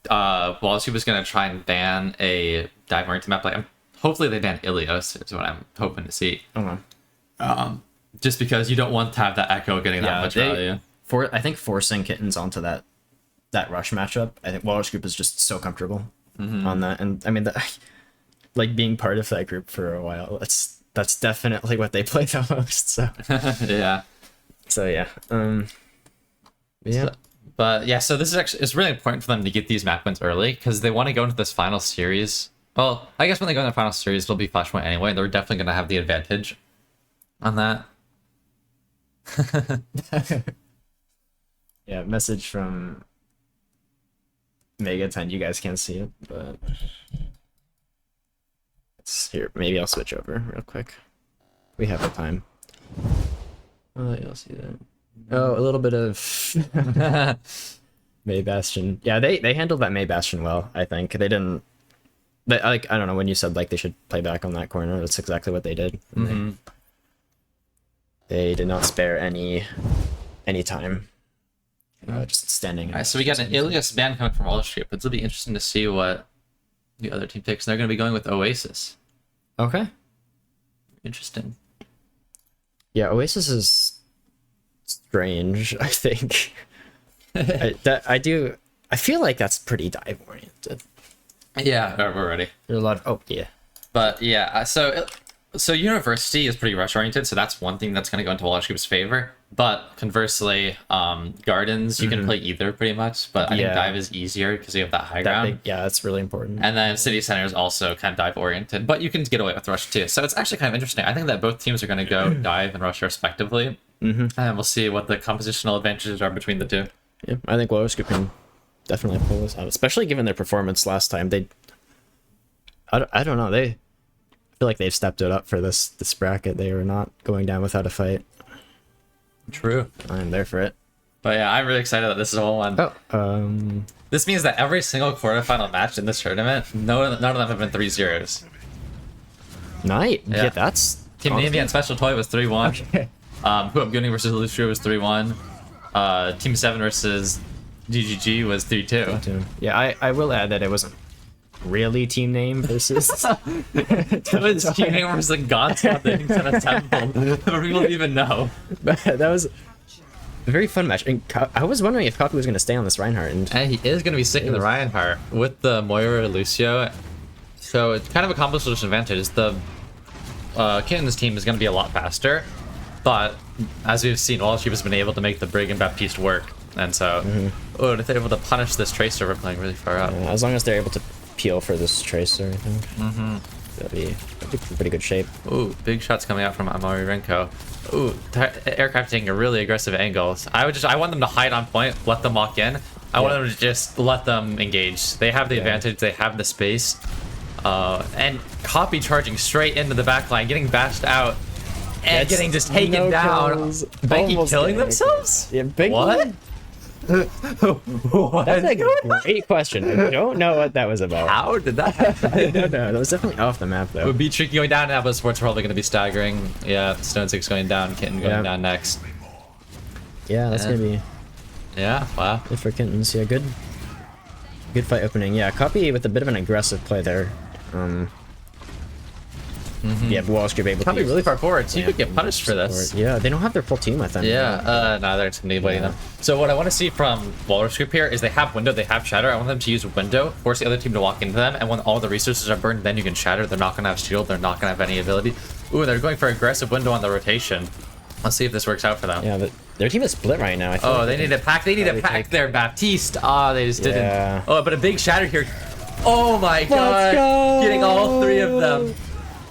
Walrus was going to try and ban a dive marine map. Like, hopefully they ban Ilios is what I'm hoping to see. Okay. Just because you don't want to have that Echo getting that much value. I think forcing Kittens onto that rush matchup. I think Walrus group is just so comfortable on that, and I mean that, like being part of that group for a while. That's definitely what they play the most. So Yeah. so yeah. Yeah. But yeah, so this is actually, it's really important for them to get these map wins early because they want to go into this final series. Well, I guess when they go into the final series, it'll be Flashpoint anyway. They're definitely going to have the advantage on that. Yeah, message from Mega 10. You guys can't see it, but it's here. Maybe I'll switch over real quick. We have the time. You'll see that. Oh, a little bit of May Bastion. Yeah, they handled that May Bastion well. I think they didn't. I don't know when you said like they should play back on that corner. That's exactly what they did. They did not spare any time. Just standing. All right, so we got an Ilias ban coming from Walrus Group. It'll be interesting to see what the other team picks. They're going to be going with Oasis. Okay. Interesting. Yeah, Oasis is strange. I think. I feel like that's pretty dive oriented. Yeah, we're ready. There's a lot of But yeah, so University is pretty rush oriented, so that's one thing that's going to go into Walrus Group's favor. But conversely, Gardens, you can play either pretty much, but I think Dive is easier because you have that high ground. That's really important. And then City Center is also kind of dive oriented, but you can get away with Rush too. So it's actually kind of interesting. I think that both teams are going to go Dive and Rush respectively, and we'll see what the compositional advantages are between the two. Yeah, I think Walrus Group can definitely pull this out, especially given their performance last time. I don't know. I feel like they've stepped it up for this bracket. They were not going down without a fight. True. I'm there for it. But yeah, I'm really excited that this is all one. This means that every single quarterfinal match in this tournament, none of them have been 3-0s. Nice. Yeah, that's Team Navy and Special Toy was 3-1. Okay. Who Up Gooning versus Lucio was 3-1. Team 7 versus DGG was 3-2. Yeah, I will add that it wasn't really team name versus it was team name versus like God's Nothing and a Temple. People don't even know. But that was a very fun match. And I was wondering if Copy was going to stay on this Reinhardt, and he is going to be sticking the Reinhardt with the Moira Lucio. So it's kind of a composition advantage. The Kittens team is going to be a lot faster, but as we've seen, Walrus Group has been able to make the Brig and Baptiste work, and so if they're able to punish this Tracer, we're playing really far up. As long as they're able to peel for this Tracer, I think that'd be in pretty good shape. Ooh, big shots coming out from Amari Renko. Ooh, aircraft taking a really aggressive angle. I want them to hide on point, let them walk in. I want them to just let them engage. They have the advantage, they have the space. And Copy charging straight into the back line, getting bashed out, and getting just taken down. Benki killing themselves? Yeah, Benki? What? What? That's a great question. I don't know what that was about. How did that happen? I don't know. That was definitely off the map, though. It would be tricky going down now, but Sports are probably going to be staggering. Yeah, Stone 6 going down, Kitten going down next. Yeah, that's going to be... Yeah, wow. Good for Kittens. Yeah, good fight opening. Yeah, Copy with a bit of an aggressive play there. Yeah, but Walrus Group able to be really far forward, so you could get punished for this. Yeah, they don't have their full team with them. Yeah, no, they're intimidating them. So what I want to see from Walrus Group here is they have Window, they have Shatter. I want them to use Window, force the other team to walk into them, and when all the resources are burned, then you can Shatter. They're not going to have Shield, they're not going to have any ability. Ooh, they're going for aggressive Window on the rotation. Let's see if this works out for them. Yeah, but their team is split right now. I feel like they need to pack. They need to pack their Baptiste. They just didn't. Oh, but a big Shatter here. Oh my god! Getting all three of them.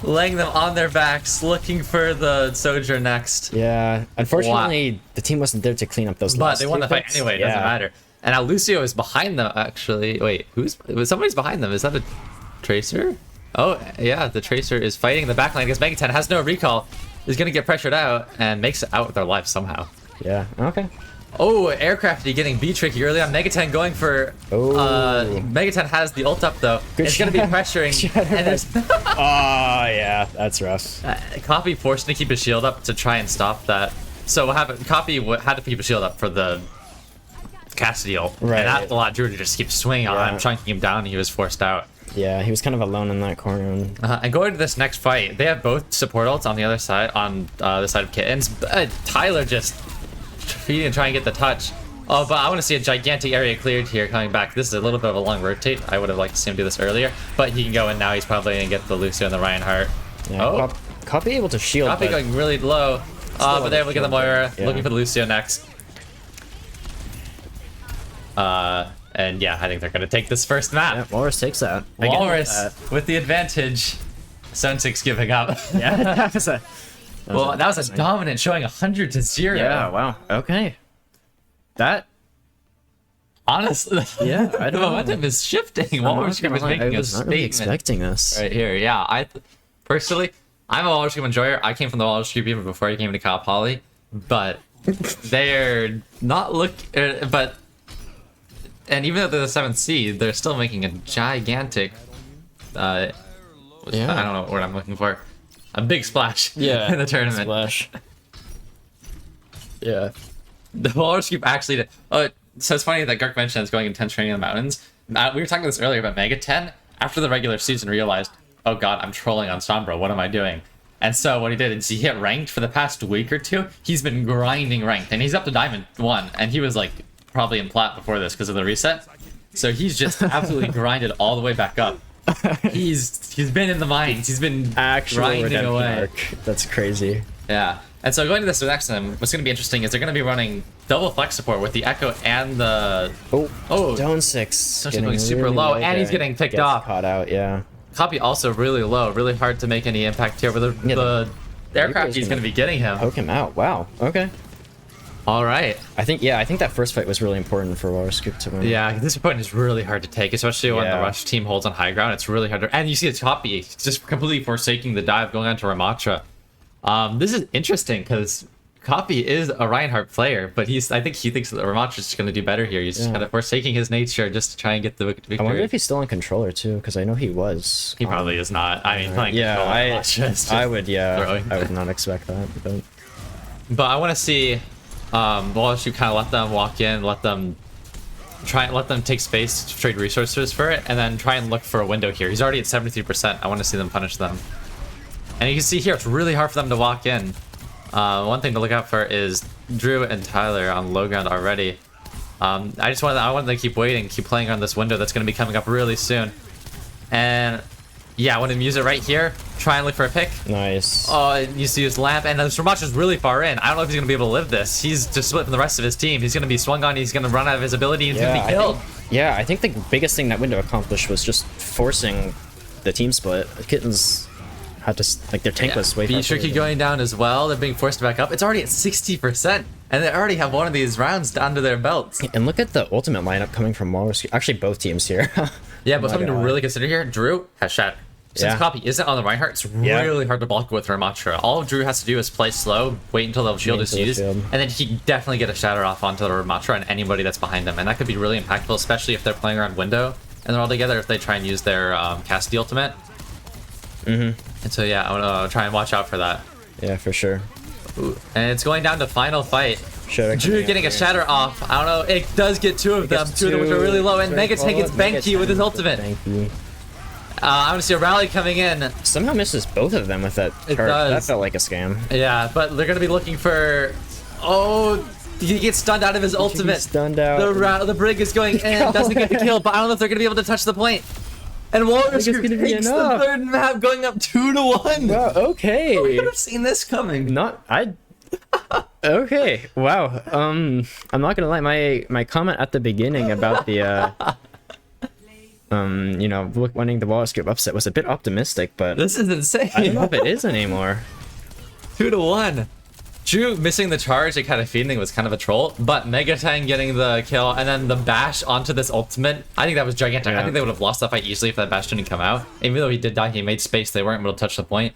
Laying them on their backs, looking for the Soldier next. Yeah, unfortunately, the team wasn't there to clean up those. But they won the fight anyway. It doesn't matter. And now Lucio is behind them. Actually, wait, somebody's behind them? Is that a Tracer? Oh yeah, the Tracer is fighting the backline because Megaten has no recall. Is gonna get pressured out and makes it out with their lives somehow. Yeah. Okay. Oh, Aircrafty getting B-tricky early on. Megaten going for... Megaten has the ult up, though. It's going to be pressuring. And there's... yeah, that's rough. Copy forced to keep his shield up to try and stop that. So what happened? Copy had to keep his shield up for the Cassidy ult. Right. And that allowed Drew to just keep swinging on him, chunking him down, and he was forced out. Yeah, he was kind of alone in that corner. And going to this next fight, they have both support ults on the other side, on the side of Kittens. Tyler just... feeding and trying to get the touch. Oh, but I want to see a gigantic area cleared here coming back. This is a little bit of a long rotate. I would have liked to see him do this earlier, but he can go in now. He's probably going to get the Lucio and the Reinhardt. Yeah, Oh, Copy able to shield. Copy but going really low. But they're able to get the Moira. Yeah. Looking for the Lucio next. And yeah, I think they're going to take this first map. Yeah, Walrus takes that. Walrus with the advantage. 7-6 giving up. Yeah, that was a dominant showing 100 to 0. Yeah, wow. Okay. That. Honestly, Yeah, I the don't know. momentum is shifting. I'm not Walrus Group is gonna lie, making I a was not really statement expecting this. right here. Yeah, personally, I'm a Walrus Group enjoyer. I came from the Walrus Group even before I came to Cal Poly, but they're not and even though they're the 7th seed, they're still making a gigantic, I don't know what word I'm looking for. A big splash in the tournament. Splash. Yeah. The Walrus Group actually did. So it's funny that Gark mentioned it's going intense training in the mountains. We were talking about this earlier, but Mega 10, after the regular season, realized, oh god, I'm trolling on Sombra. What am I doing? And so what he did is he hit ranked for the past week or two. He's been grinding ranked, and he's up to Diamond 1, and he was like probably in plat before this because of the reset. So he's just absolutely grinded all the way back up. He's been in the mines. He's been Actual grinding redemption away. arc. That's crazy. Yeah. And so going to this next time, what's going to be interesting is they're going to be running double flex support with the Echo and the... Oh, down 6. Such going super low, and he's getting picked Gets off. Caught out, yeah. Copy also really low, really hard to make any impact here, but the aircraft he's going to be getting him. Poke him out. Wow. Okay. All right. I think that first fight was really important for Walrus Group to win. Yeah, this opponent is really hard to take, especially when the rush team holds on high ground. It's really hard to... And you see it's Copy just completely forsaking the dive, going on to Ramatra. This is interesting because Copy is a Reinhardt player, but I think he thinks that Ramatra is going to do better here. He's just kind of forsaking his nature just to try and get the victory. I wonder if he's still on controller too, because I know he was. He probably is not. I mean, playing I would. Yeah, throwing. I would not expect that. But I want to see Walrus, you kind of let them walk in, let them take space to trade resources for it, and then try and look for a window here. He's already at 73%. I want to see them punish them. And you can see here, it's really hard for them to walk in. One thing to look out for is Drew and Tyler on low ground already. I want them to keep waiting, keep playing on this window that's going to be coming up really soon. And yeah, I want to use it right here. Try and look for a pick. Nice. You see his lamp, and this Ramach is really far in. I don't know if he's going to be able to live this. He's just split from the rest of his team. He's going to be swung on. He's going to run out of his ability, and he's going to be killed. I think the biggest thing that window accomplished was just forcing the team split. Kittens had to, like, their tank was way far Tricky going down as well. They're being forced back up. It's already at 60%, and they already have one of these rounds down to their belts. And look at the ultimate lineup coming from Walrus. Actually, both teams here. Yeah, but something to really consider here, Drew has shot. Since Copy isn't on the Reinhardt, it's really hard to block with Ramatra. All Drew has to do is play slow, wait until the shield is used, and then he can definitely get a shatter off onto the Ramatra and anybody that's behind them. And that could be really impactful, especially if they're playing around window and they're all together, if they try and use their cast the ultimate. And so yeah, I want to try and watch out for that. Yeah, for sure. Ooh. And it's going down to final fight. Drew getting a shatter off. I don't know. It does get two of them. Two of them which are really low. And Mega Tank gets Banky with his ultimate. I want to see a rally coming in. Somehow misses both of them with that turret. That felt like a scam. Yeah, but they're going to be looking for... Oh, he gets stunned out of his ultimate. Stunned out. The Brig is going in. Doesn't get the kill, but I don't know if they're going to be able to touch the point. And Walrus takes the third map, going up 2-1. Wow, okay. We could have seen this coming. Okay, wow. I'm not gonna lie. My comment at the beginning about the winning the Walrus Group upset was a bit optimistic, but this is insane. I don't know if it is anymore. 2-1. Drew missing the charge and kind of feeding was kind of a troll, but Megatang getting the kill and then the bash onto this ultimate. I think that was gigantic. I think they would have lost that fight easily if that bash didn't come out. Even though he did die, he made space. They weren't able to touch the point.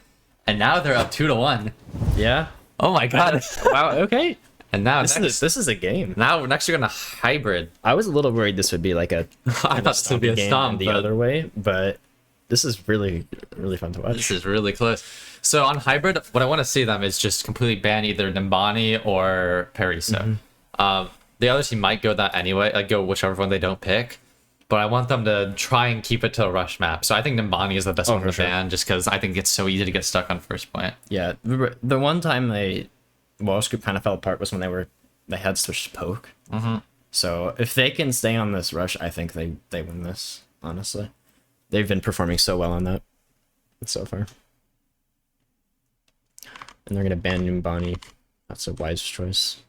And now they're up 2-1. Yeah. Oh my god. Wow, okay. And now this is a game. Now next you're gonna hybrid. I was a little worried this would be like a I thought this would be a stomp the other way, but this is really fun to watch. This is really close. So on hybrid, what I want to see them is just completely ban either Nimbani or Parisa. The other team might go that anyway, like go whichever one they don't pick. But I want them to try and keep it to a rush map. So I think Nimbani is the best one to ban, just because I think it's so easy to get stuck on first point. Yeah, the one time Walrus Group kind of fell apart was when they were they had switched to poke. Mm-hmm. So if they can stay on this rush, I think they win this. Honestly, they've been performing so well on that so far, and they're gonna ban Numbani. That's a wise choice.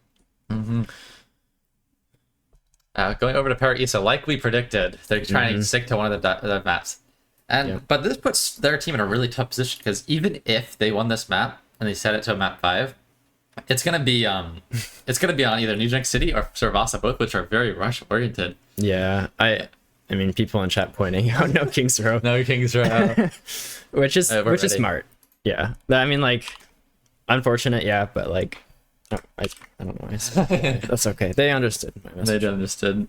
Mm-hmm. Going over to Power Isa, like we predicted, they're trying to stick to one of the maps, and but this puts their team in a really tough position because even if they won this map and they set it to a map 5, it's gonna be on either New Jack City or Servasa, both which are very rush oriented. Yeah, I mean, people in chat pointing out no King's Row, No King's Row, which is smart. Yeah, I mean, like, unfortunate, yeah, but like, I don't know. That's okay. They understood my message. They understood.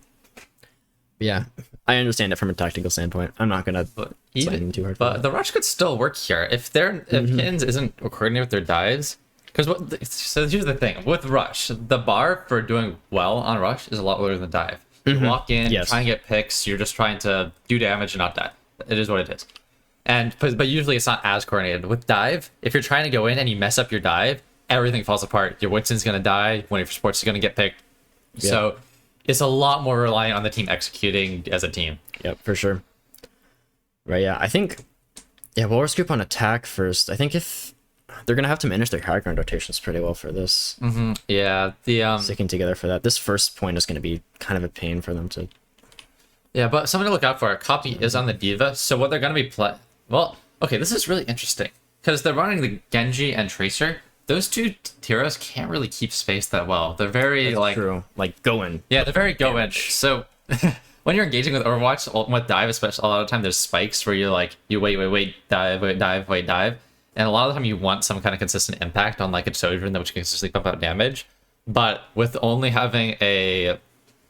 Yeah, I understand it from a tactical standpoint. I'm not gonna slam too hard. But the rush could still work here if Kittens isn't coordinating with their dives. Because so here's the thing with rush, the bar for doing well on rush is a lot lower than dive. You walk in, try and get picks. You're just trying to do damage and not die. It is what it is. But usually it's not as coordinated. With dive, if you're trying to go in and you mess up your dive, everything falls apart. Your Winston's gonna die. One of your supports is gonna get picked. Yeah. So it's a lot more reliant on the team executing as a team. Yep, for sure. Right, yeah. I think Walrus group on attack first. I think if they're gonna have to manage their high ground rotations pretty well for this. Yeah, the sticking together for that. This first point is gonna be kind of a pain for them to. Yeah, but something to look out for. Copy is on the Diva, so what they're gonna be well, okay, this is really interesting because they're running the Genji and Tracer. Those two heroes can't really keep space that well. They're very true. Like go in. Yeah, they're very go in. So when you're engaging with Overwatch, with dive, especially a lot of the time there's spikes where you wait, dive, and a lot of the time you want some kind of consistent impact on like a Sojourn which can consistently pump out damage. But with only having a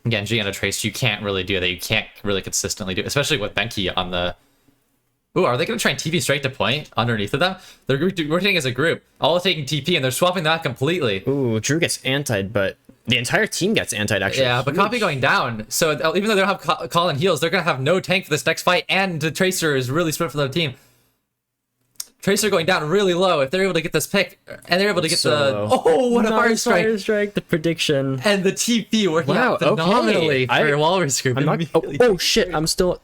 Genji and a Trace, you can't really do that. You can't really consistently do it, especially with Benki on the. Ooh, are they going to try and TP straight to point underneath of them? They're rotating as a group, all taking TP, and they're swapping that completely. Ooh, Drew gets antied, but the entire team gets antied, actually. Yeah, but Copy going down. So even though they don't have call and heals, they're going to have no tank for this next fight, and the Tracer is really split for the team. Tracer going down really low. If they're able to get this pick, and they're able to get what a fire strike! Fire strike, the prediction. And the TP working out phenomenally for Walrus group. Oh shit, I'm still...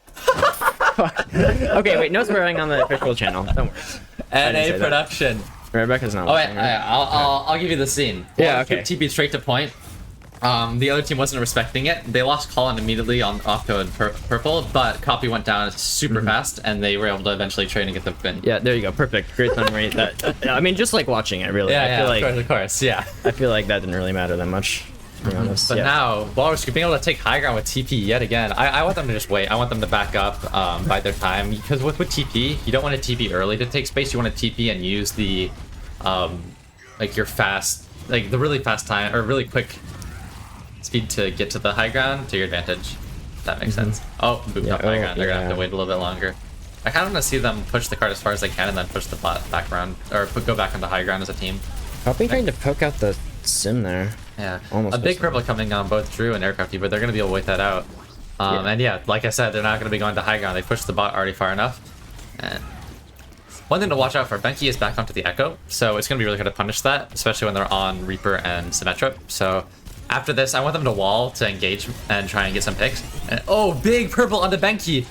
Okay, wait, no swearing on the official channel. Don't worry. NA production. Rebecca's not. Oh wait, I'll give you the scene. Yeah, okay. TP straight to point. The other team wasn't respecting it. They lost Colin immediately on Octo and Purple, but Copy went down super fast, and they were able to eventually trade and get the win. Yeah, there you go. Perfect. Great summary. I mean, just like watching it, really. I feel like, of course, yeah. I feel like that didn't really matter that much, to be honest. But now, Walrus being able to take high ground with TP yet again. I want them to just wait. I want them to back up by their time, because with TP, you don't want to TP early to take space. You want to TP and use the, like your fast, like the really fast time, or really quick speed to get to the high ground to your advantage. That makes sense. Oh, booped up high ground. They're gonna have to wait a little bit longer. I kind of want to see them push the card as far as they can and then push the back ground, or go back onto high ground as a team. Probably trying to poke out the sim there. Yeah, almost a big purple coming on both Drew and Aircrafty, but they're gonna be able to wait that out. And yeah, like I said, they're not gonna be going to high ground. They pushed the bot already far enough. And one thing to watch out for, Benki is back onto the Echo, so it's gonna be really hard to punish that, especially when they're on Reaper and Symmetra. So after this, I want them to wall to engage and try and get some picks. And big purple onto Benki!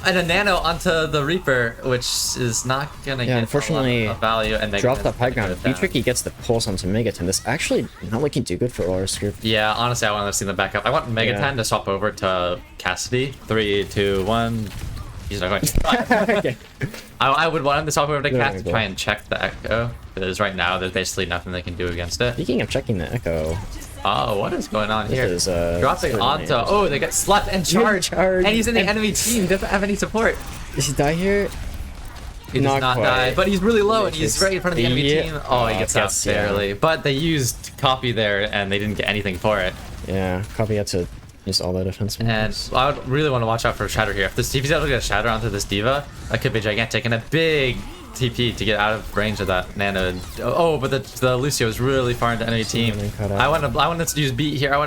And a nano onto the Reaper, which is not gonna get unfortunately, a lot of value. And drop that high ground. Be Tricky gets the pulse onto Megaton. This actually not looking too good for Walrus group. Yeah, honestly, I want to see them back up. I want Megaton to swap over to Cassidy. 3, 2, 1. He's not going. Okay. I would want him to swap over to Cass to try and check the Echo, because right now there's basically nothing they can do against it. Speaking of checking the Echo. Oh, what is going on here? Is, dropping onto. They get slapped and charged. And he's in the enemy team. Doesn't have any support. Does he die here? He does not die, but he's really low and he's right in front of the enemy team. Oh, he gets out barely. Yeah. But they used Copy there and they didn't get anything for it. Yeah, Copy had to use all that defense. And I would really want to watch out for Shatter here. If he's able to get a Shatter onto this Diva, that could be gigantic. And a big TP to get out of range of that Nano. Oh, but the Lucio is really far into enemy team. I want them to use beat here. I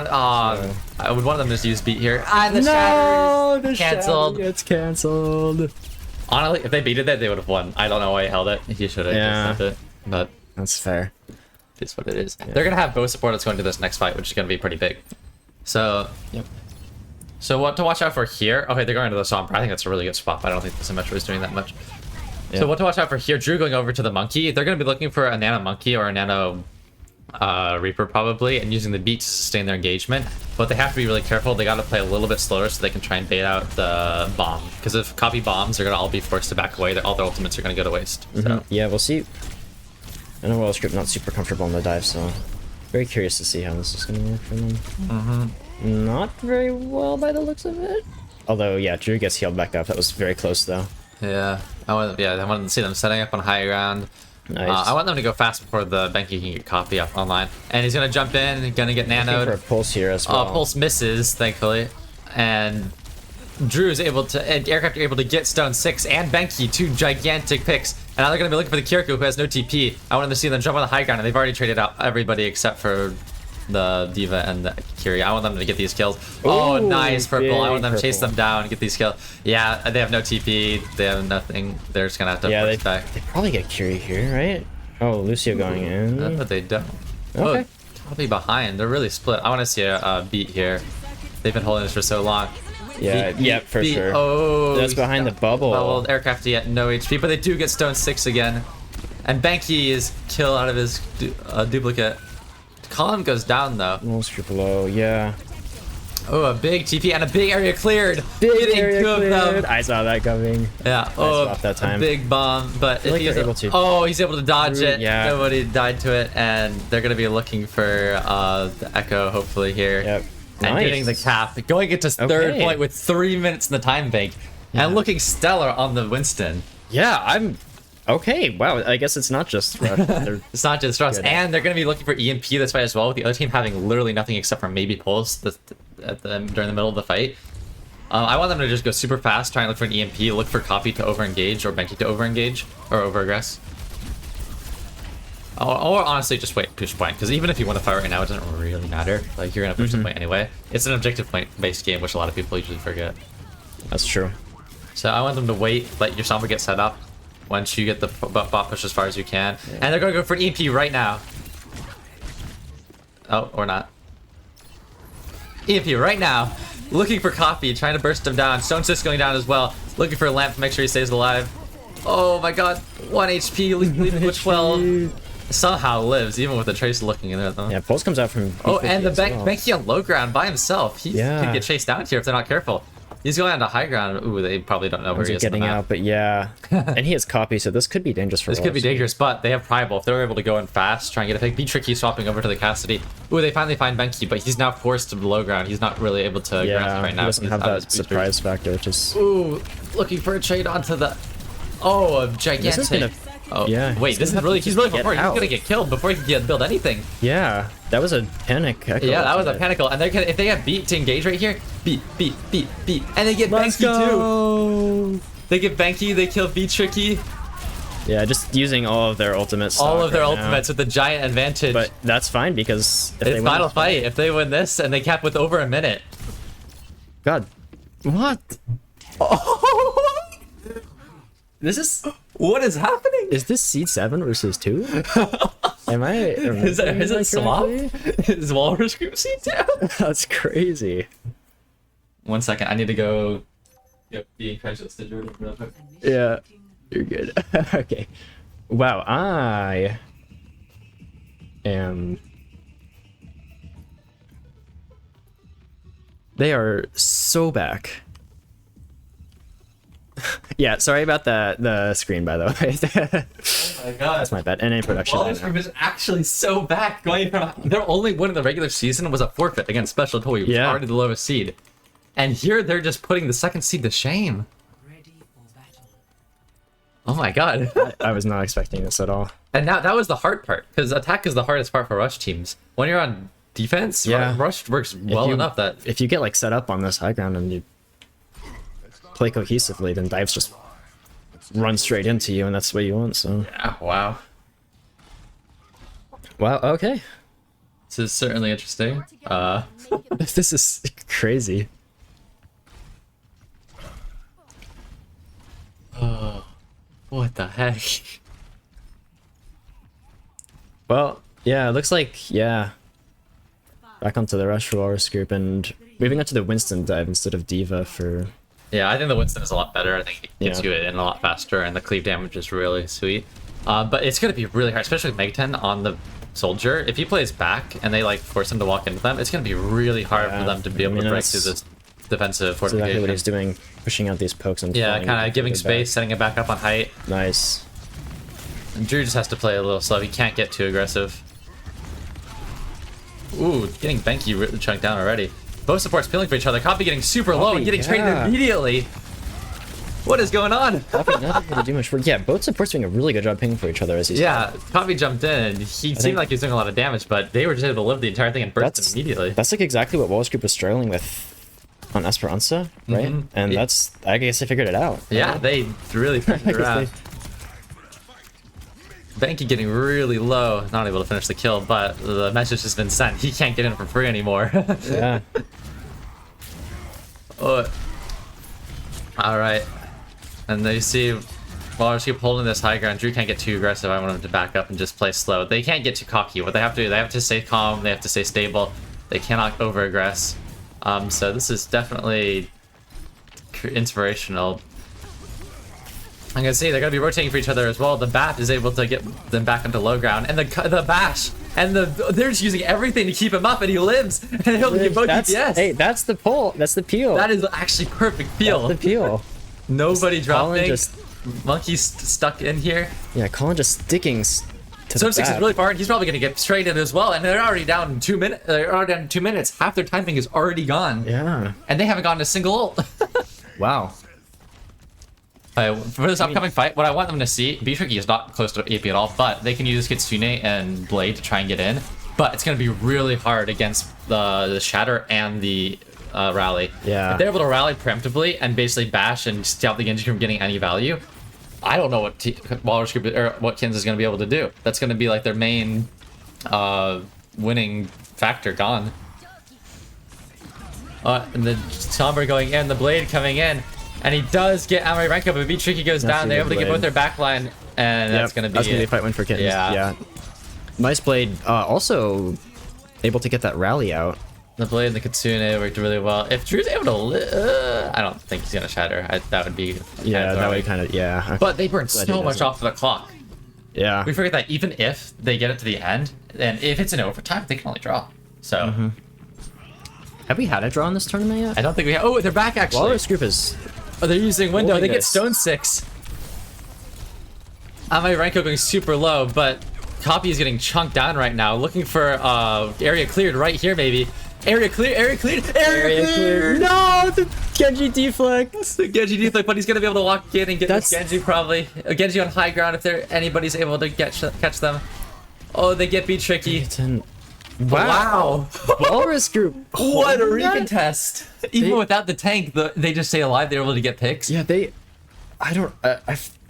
would want them to just use beat here. The Shatter is canceled. It's canceled. Honestly, if they beated that, they would have won. I don't know why he held it. He should have just sent it. But that's fair. is what it is. They're gonna have both support that's going to this next fight, which is gonna be pretty big. So Yep. So what to watch out for here? Okay, they're going to the Sombra. I think that's a really good spot, but I don't think the Symmetra is doing that much. Yeah. So what to watch out for here? Drew going over to the Monkey. They're going to be looking for a Nano Monkey or a Nano Reaper probably, and using the beat to sustain their engagement. But they have to be really careful. They got to play a little bit slower so they can try and bait out the bomb. Because if copy bombs, they're going to all be forced to back away. All their ultimates are going to go to waste. So. Yeah, we'll see. I know Walrus group not super comfortable in the dive, so very curious to see how this is going to work for them. Not very well by the looks of it. Although, yeah, Drew gets healed back up. That was very close, though. Yeah, I want to see them setting up on high ground. Nice. I want them to go fast before the Benki can get copy up online. And he's gonna jump in, gonna get nanoed. For a pulse here as well. Pulse misses, thankfully, and Drew's able to, and Aircraft are able to get Stone 6 and Benki, 2 gigantic picks. And now they're gonna be looking for the Kiriko, who has no TP. I want them to see them jump on the high ground, and they've already traded out everybody except for the Diva and the Kiri. I want them to get these kills. Oh, nice purple. I want them to chase them down and get these kills. Yeah, they have no TP. They have nothing. They're just gonna have to push back. They probably get Kiri here, right? Oh, Lucio going in. But they don't. Okay. Oh, probably behind. They're really split. I want to see a beat here. They've been holding this for so long. Yeah, for sure. Oh, that's behind the bubble. Bubbled. Aircraft yet no HP, but they do get Stone 6 again. And Benki is killed out of his duplicate. Column goes down though. Most low, yeah. Oh, a big TP and a big area cleared. Big area cleared. I saw that coming. Yeah. Oh, that time. A big bomb, but like he's able to dodge it. Yeah. Nobody died to it, and they're gonna be looking for the Echo hopefully here. Yep. And getting the cap, going into third point with 3 minutes in the time bank, and looking stellar on the Winston. Yeah, I'm. Okay, wow, I guess it's not just Rush. It's not just Rush, and they're going to be looking for EMP this fight as well, with the other team having literally nothing except for maybe Pulse during the middle of the fight. I want them to just go super fast, try and look for an EMP, look for Coffee to over-engage, or Benki to over-engage, or over-aggress. Or honestly, just wait, push point, because even if you want to fight right now, it doesn't really matter. Like, you're going to push the point anyway. It's an objective point-based game, which a lot of people usually forget. That's true. So I want them to wait, let your Sombra get set up. Once you get the bot push as far as you can. Yeah. And they're going to go for an EP right now. Oh, or not. EMP right now. Looking for Coffee, trying to burst him down. Stone 6 going down as well. Looking for a lamp to make sure he stays alive. Oh my god. 1 HP, leaving with 12. Somehow lives, even with the Trace looking in there though. Yeah, Pulse comes out from... Oh, and the Benki on low ground by himself. He could get chased down here if they're not careful. He's going on to high ground. Ooh, they probably don't know where he is. Getting out, but yeah. And he has Copy, so this could be dangerous for us. This could be dangerous, but they have Primal. If they're able to go in fast, try and get a pick. Be tricky, swapping over to the Cassidy. Ooh, they finally find Benki, but he's now forced to the low ground. He's not really able to grasp right now. He doesn't have that surprise factor, which is... Ooh, looking for a trade onto the... Oh, a gigantic... Oh, yeah. Wait, this is really... He's really before. He's gonna get killed before he can build anything. Yeah, that was a panic. Yeah, that was a panicle. And they're gonna, if they have beat to engage right here, beat. And they get Benki too. They get Benki, they kill Beat Tricky. Yeah, just using all of their ultimates. All of their ultimates with a giant advantage. But that's fine because... if it's final fight. If they win this and they cap with over a minute. God. What? Oh. This is... What is happening? Is this seed 7 versus 2? Am I... Is it swap? Is Walrus group seed 2? That's crazy. 1 second, I need to go... be incredulous to Jordan real quick. Yeah, you're good. Okay. Wow, I am... They are so back. Yeah, sorry about the screen, by the way. Oh my god. That's my bad. NA production. Walrus group is actually so back. Going from their only win in the regular season was a forfeit against Special Toy, which was already the lowest seed. And here they're just putting the second seed to shame. Oh my god. I was not expecting this at all. And now that was the hard part, because attack is the hardest part for rush teams. When you're on defense, rush works well enough that... If you get like set up on this high ground and you play cohesively, then dives just run straight into you, and that's what you want, so... Yeah, wow. Wow, okay. This is certainly interesting. This is crazy. Oh, what the heck? Well, Yeah, it looks like, yeah. Back onto the Rush for Walrus group and moving on to the Winston dive instead of Diva for... Yeah, I think the Winston is a lot better. I think it gets you in a lot faster, and the cleave damage is really sweet. But it's going to be really hard, especially with Megten on the Soldier. If he plays back and they like force him to walk into them, it's going to be really hard for them to be able to break through this defensive fortification. Exactly what he's doing, pushing out these pokes and kind of giving space, setting it back up on height. Nice. And Drew just has to play a little slow. He can't get too aggressive. Ooh, getting Benki really chunked down already. Both supports peeling for each other. Copy getting super low and getting traded immediately. What is going on? Copy not able to do much work. Yeah, both supports doing a really good job pinging for each other as he's... Yeah, Copy jumped in. He seemed like he was doing a lot of damage, but they were just able to live the entire thing and burst immediately. That's like exactly what Walrus group was struggling with on Esperanza, right? And that's... I guess they figured it out. Yeah, they really figured it out. Benki getting really low, not able to finish the kill, but the message has been sent. He can't get in for free anymore. Yeah. Oh. Alright. And they see Walrus keep holding this high ground. Drew can't get too aggressive. I want him to back up and just play slow. They can't get too cocky. What they have to do, they have to stay calm, they have to stay stable. They cannot over-aggress. So this is definitely inspirational. I'm gonna see they're gonna be rotating for each other as well. The Bat is able to get them back into low ground, and the Bash, and they're just using everything to keep him up, and he lives, and he'll get both DPS. Hey, that's the pull. That's the peel. That is actually perfect peel. That's the peel. Nobody dropping. Just Monkey's stuck in here. Yeah, Colin just sticking to So the 6 is really far, and he's probably gonna get straight in as well. And they're already down 2 minutes. They're already down 2 minutes. Half their timing is already gone. Yeah. And they haven't gotten a single ult. Wow. For this upcoming fight, what I want them to see, Be Tricky is not close to AP at all, but they can use Kitsune and Blade to try and get in. But it's going to be really hard against the Shatter and the Rally. Yeah. If they're able to rally preemptively and basically bash and stop the Genji from getting any value, I don't know what Walrus Group or what Kittens is going to be able to do. That's going to be like their main winning factor gone. And the Somber going in, the Blade coming in. And he does get Amarenko, but Be Tricky goes down. They're able to get both their backline, and that's going to be a fight win for Kittens. Yeah. Nice Blade. Also able to get that rally out. The Blade and the Kitsune worked really well. If Drew's able to, I don't think he's going to shatter. That would be that would kind of okay. But they burn so much off the clock. Yeah. We forget that even if they get it to the end, and if it's an overtime, they can only draw. So. Have we had a draw in this tournament yet? I don't think we have. Oh, they're back actually. Walrus group is... Oh, they're using window. They get Stone 6. Amarenko going super low, but Copy is getting chunked down right now. Looking for area cleared right here, maybe. Area cleared. Area cleared. No, the Genji deflects. The Genji deflect, but he's gonna be able to walk in and get this Genji probably. Genji on high ground if anybody's able to catch them. Oh, they get Be Tricky. Wow. Walrus group. What a recontest. Even without the tank, they just stay alive. They're able to get picks. Yeah, that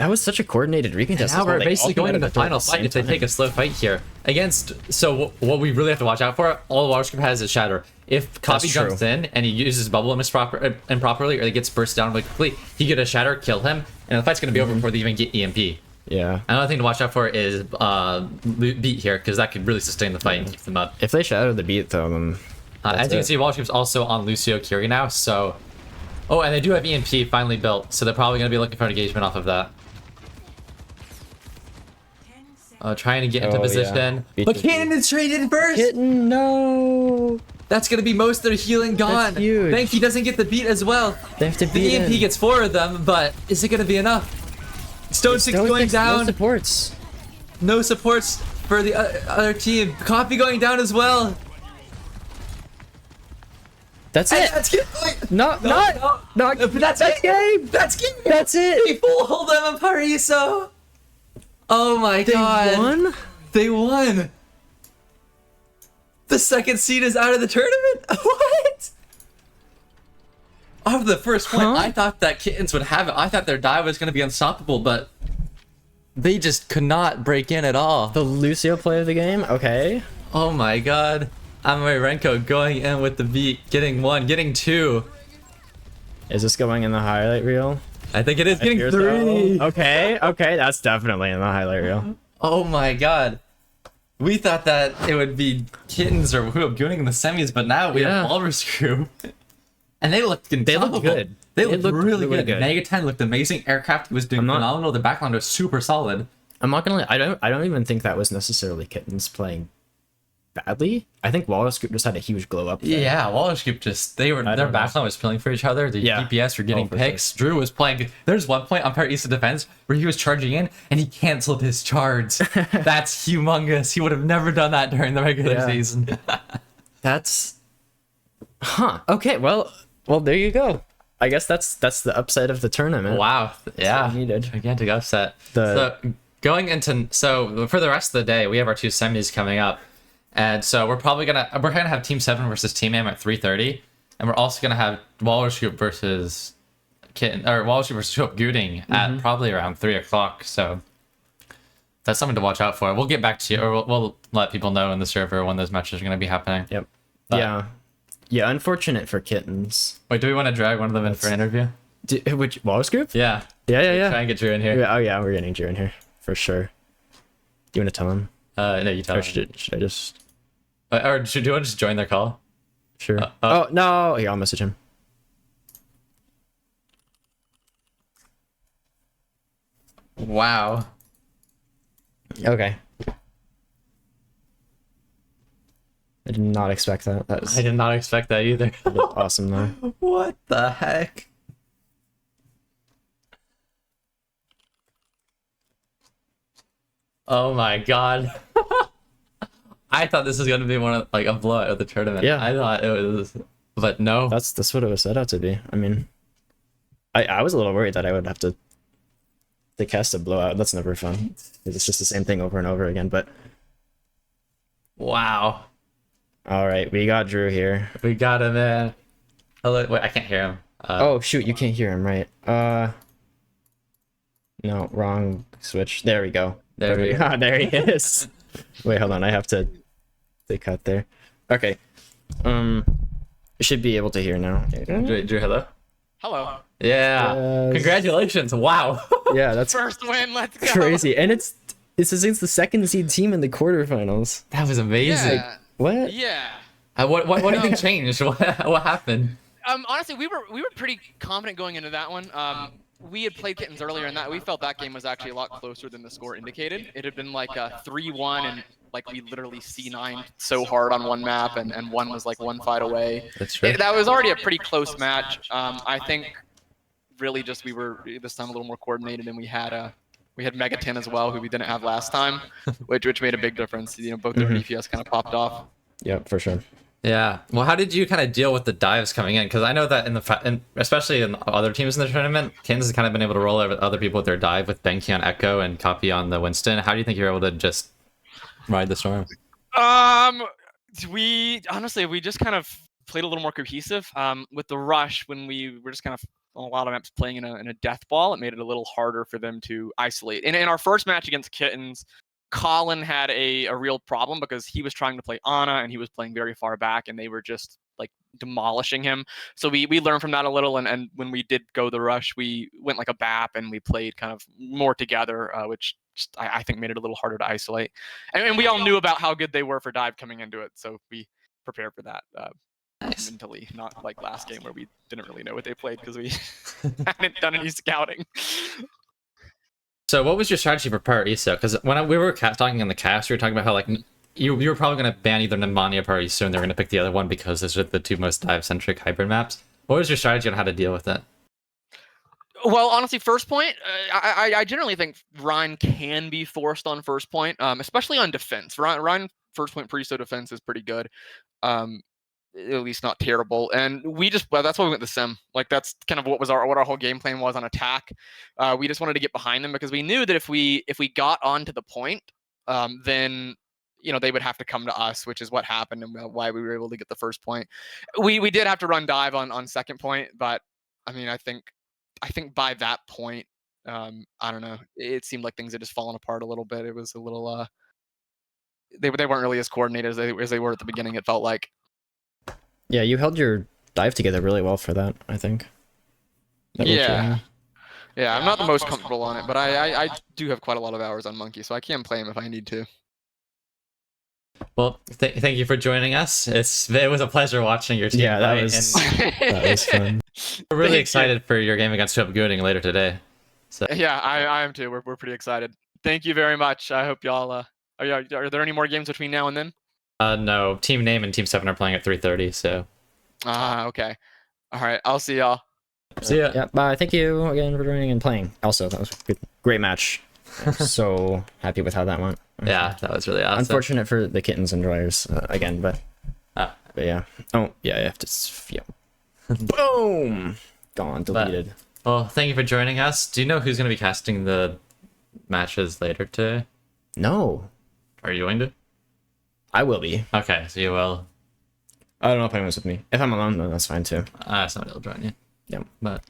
was such a coordinated recontest. Now we're basically going to the final fight if they take a slow fight here. So what we really have to watch out for, all Walrus group has is Shatter. If Copy jumps in and he uses bubble improperly or he gets burst down really quickly, he get a Shatter, kill him, and the fight's going to be over before they even get EMP. Yeah. Another thing to watch out for is beat here, because that could really sustain the fight and keep them up. If they shadow the beat, though, then as you can see, Walrus Group's also on Lucio Kiri now, so... Oh, and they do have EMP finally built, so they're probably going to be looking for engagement off of that. Trying to get into position. Yeah. But Kitten is traded first! Kitten, no! That's going to be most of their healing gone. That's huge. Banky doesn't get the beat as well. They have to beat the EMP gets 4 of them, but is it going to be enough? Stone 6 going down. No supports. No supports for the other team. Copy going down as well. That's it. That's game. That's game. That's game. That's it. They fooled them in Paraiso. Oh my god. They won? They won. The second seed is out of the tournament? What? Off the first point, I thought that Kittens would have it. I thought their dive was going to be unstoppable, but they just could not break in at all. The Lucio play of the game? Okay. Oh my god. Amarenko going in with the beat, getting 1, getting 2. Is this going in the highlight reel? I think it is getting 3. Okay, that's definitely in the highlight reel. Oh my god. We thought that it would be Kittens or who Gooning in the semis, but now we have Walrus group. And they looked looked good. They looked really good. Negaten looked amazing. Aircraft was doing phenomenal. The backline was super solid. I'm not gonna lie, I don't even think that was necessarily Kittens playing badly. I think Walrus group just had a huge glow up there. Yeah, Walrus group just their backline was filling for each other. The DPS were getting picks. Sure. Drew was playing. There's one point on Empire East of Defense where he was charging in and he canceled his charge. That's humongous. He would have never done that during the regular season. That's okay, well there you go. I guess that's the upside of the tournament. Wow. Yeah. Needed. Gigantic upset. So going into for the rest of the day, we have our 2 semis coming up. And so we're gonna have Team 7 versus Team M at 3:30, and we're also gonna have Walrus Group versus Walrus Group versus Gooning at probably around 3 o'clock. So that's something to watch out for. We'll get back to you, or we'll let people know in the server when those matches are gonna be happening. Yep. But, yeah. Unfortunate for Kittens. Wait, do we want to drag one of them in for an interview? Which Walrus Group? Yeah. Yeah. Try and get Drew in here. Oh yeah, we're getting Drew in here for sure. Do you want to tell him? No, you tell him. Should I just? Or do you want to just join their call? Sure. Oh no! Here, I'll message him. Wow. Okay. I did not expect that. I did not expect that either. Awesome though. What the heck? Oh my god. I thought this was going to be one of a blowout of the tournament. Yeah. I thought it was, but no. That's what it was set out to be. I mean, I was a little worried that I would have to cast a blowout. That's never fun. It's just the same thing over and over again, but wow. All right, we got Drew here. We got him in. Hello. Wait, I can't hear him. Oh shoot, you can't hear him, right? No, wrong switch. There we go. There he is. Wait, hold on. I have to cut there. Okay. You should be able to hear now. Drew, hello. Hello. Yeah. Yes. Congratulations. Wow. Yeah, that's first win. Let's go. Crazy, and it's against the second seed team in the quarterfinals. That was amazing. Yeah. What? Yeah. What do you think changed? What happened? Honestly, we were pretty confident going into that one. We had played Kittens earlier, and we felt that game was actually a lot closer than the score indicated. It had been like a 3-1, and we literally C9'd so hard on one map, and one was like one fight away. That's true. That was already a pretty close match. I think really just we were this time a little more coordinated, and we had Megatin as well, who we didn't have last time, which made a big difference. You know, both their DPS kind of popped off. Yeah, for sure. Yeah. Well, how did you kind of deal with the dives coming in? Because I know that especially in other teams in the tournament, Kittens has kind of been able to roll over other people with their dive with Benki on Echo and Copy on the Winston. How do you think you're able to just ride the storm? We just kind of played a little more cohesive. With the rush, when we were just kind of on a lot of maps playing in a death ball, it made it a little harder for them to isolate. In our first match against Kittens, Colin had a real problem because he was trying to play Ana and he was playing very far back, and they were just demolishing him. So we learned from that a little, and when we did go the rush, we went like a BAP and we played kind of more together, which I think made it a little harder to isolate. And we all knew about how good they were for dive coming into it, so we prepared for that mentally, not like last game where we didn't really know what they played because we hadn't done any scouting. So what was your strategy for Paraiso? Because when we were talking in the cast, we were talking about how you were probably going to ban either Nemanja or Paraiso, and they were going to pick the other one because those are the two most dive-centric hybrid maps. What was your strategy on how to deal with it? Well, honestly, first point, I generally think Ryan can be forced on first point, especially on defense. Ryan first point Paraiso defense is pretty good. At least not terrible, and that's why we went the sim. That's kind of what our whole game plan was on attack. We just wanted to get behind them because we knew that if we got onto the point, then they would have to come to us, which is what happened and why we were able to get the first point. We did have to run dive on second point, but I mean I think by that point, I don't know, it seemed like things had just fallen apart a little bit. It was a little they weren't really as coordinated as they were at the beginning, it felt like. Yeah, you held your dive together really well for that, I think. Yeah, I'm not the most comfortable on it, but I do have quite a lot of hours on Monkey, so I can play him if I need to. Well, thank you for joining us. It was a pleasure watching your team. Yeah, that play, was and that was fun. we're really Thank you. excited for your game against Showdown later today. So Yeah, I am too. We're pretty excited. Thank you very much. I hope y'all. Are there any more games between now and then? no, Team Name and Team 7 are playing at 3:30. So Okay. All right. I'll see y'all. see ya. Yeah, bye. Thank you again for joining and playing. Also, that was a great match. I'm so happy with how that went. Yeah, that was really awesome. Unfortunate for the Kittens and dryers again, but yeah. Oh yeah, I have to. Yeah. Boom. Gone. Deleted. Well, thank you for joining us. Do you know who's going to be casting the matches later today? No, Are you going to? I will be. Okay, so you will. I don't know if anyone's with me. If I'm alone, then that's fine too. Somebody will join you. Yeah. But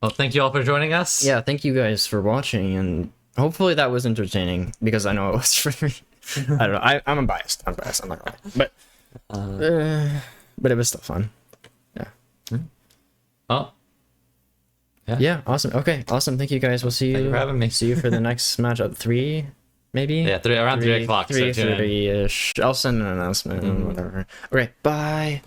well, thank you all for joining us. Yeah. Thank you guys for watching, and hopefully that was entertaining because I know it was for me. I don't know. I'm biased. I'm biased. I'm not gonna lie. But it was still fun. Yeah. Oh, Yeah. Awesome. Okay. Awesome. Thank you guys. We'll see you. Thank you for having me. See you for the next match at 3, maybe. yeah, around 3 o'clock. So tune in. 3:30ish. I'll send an announcement and whatever. Okay. Bye.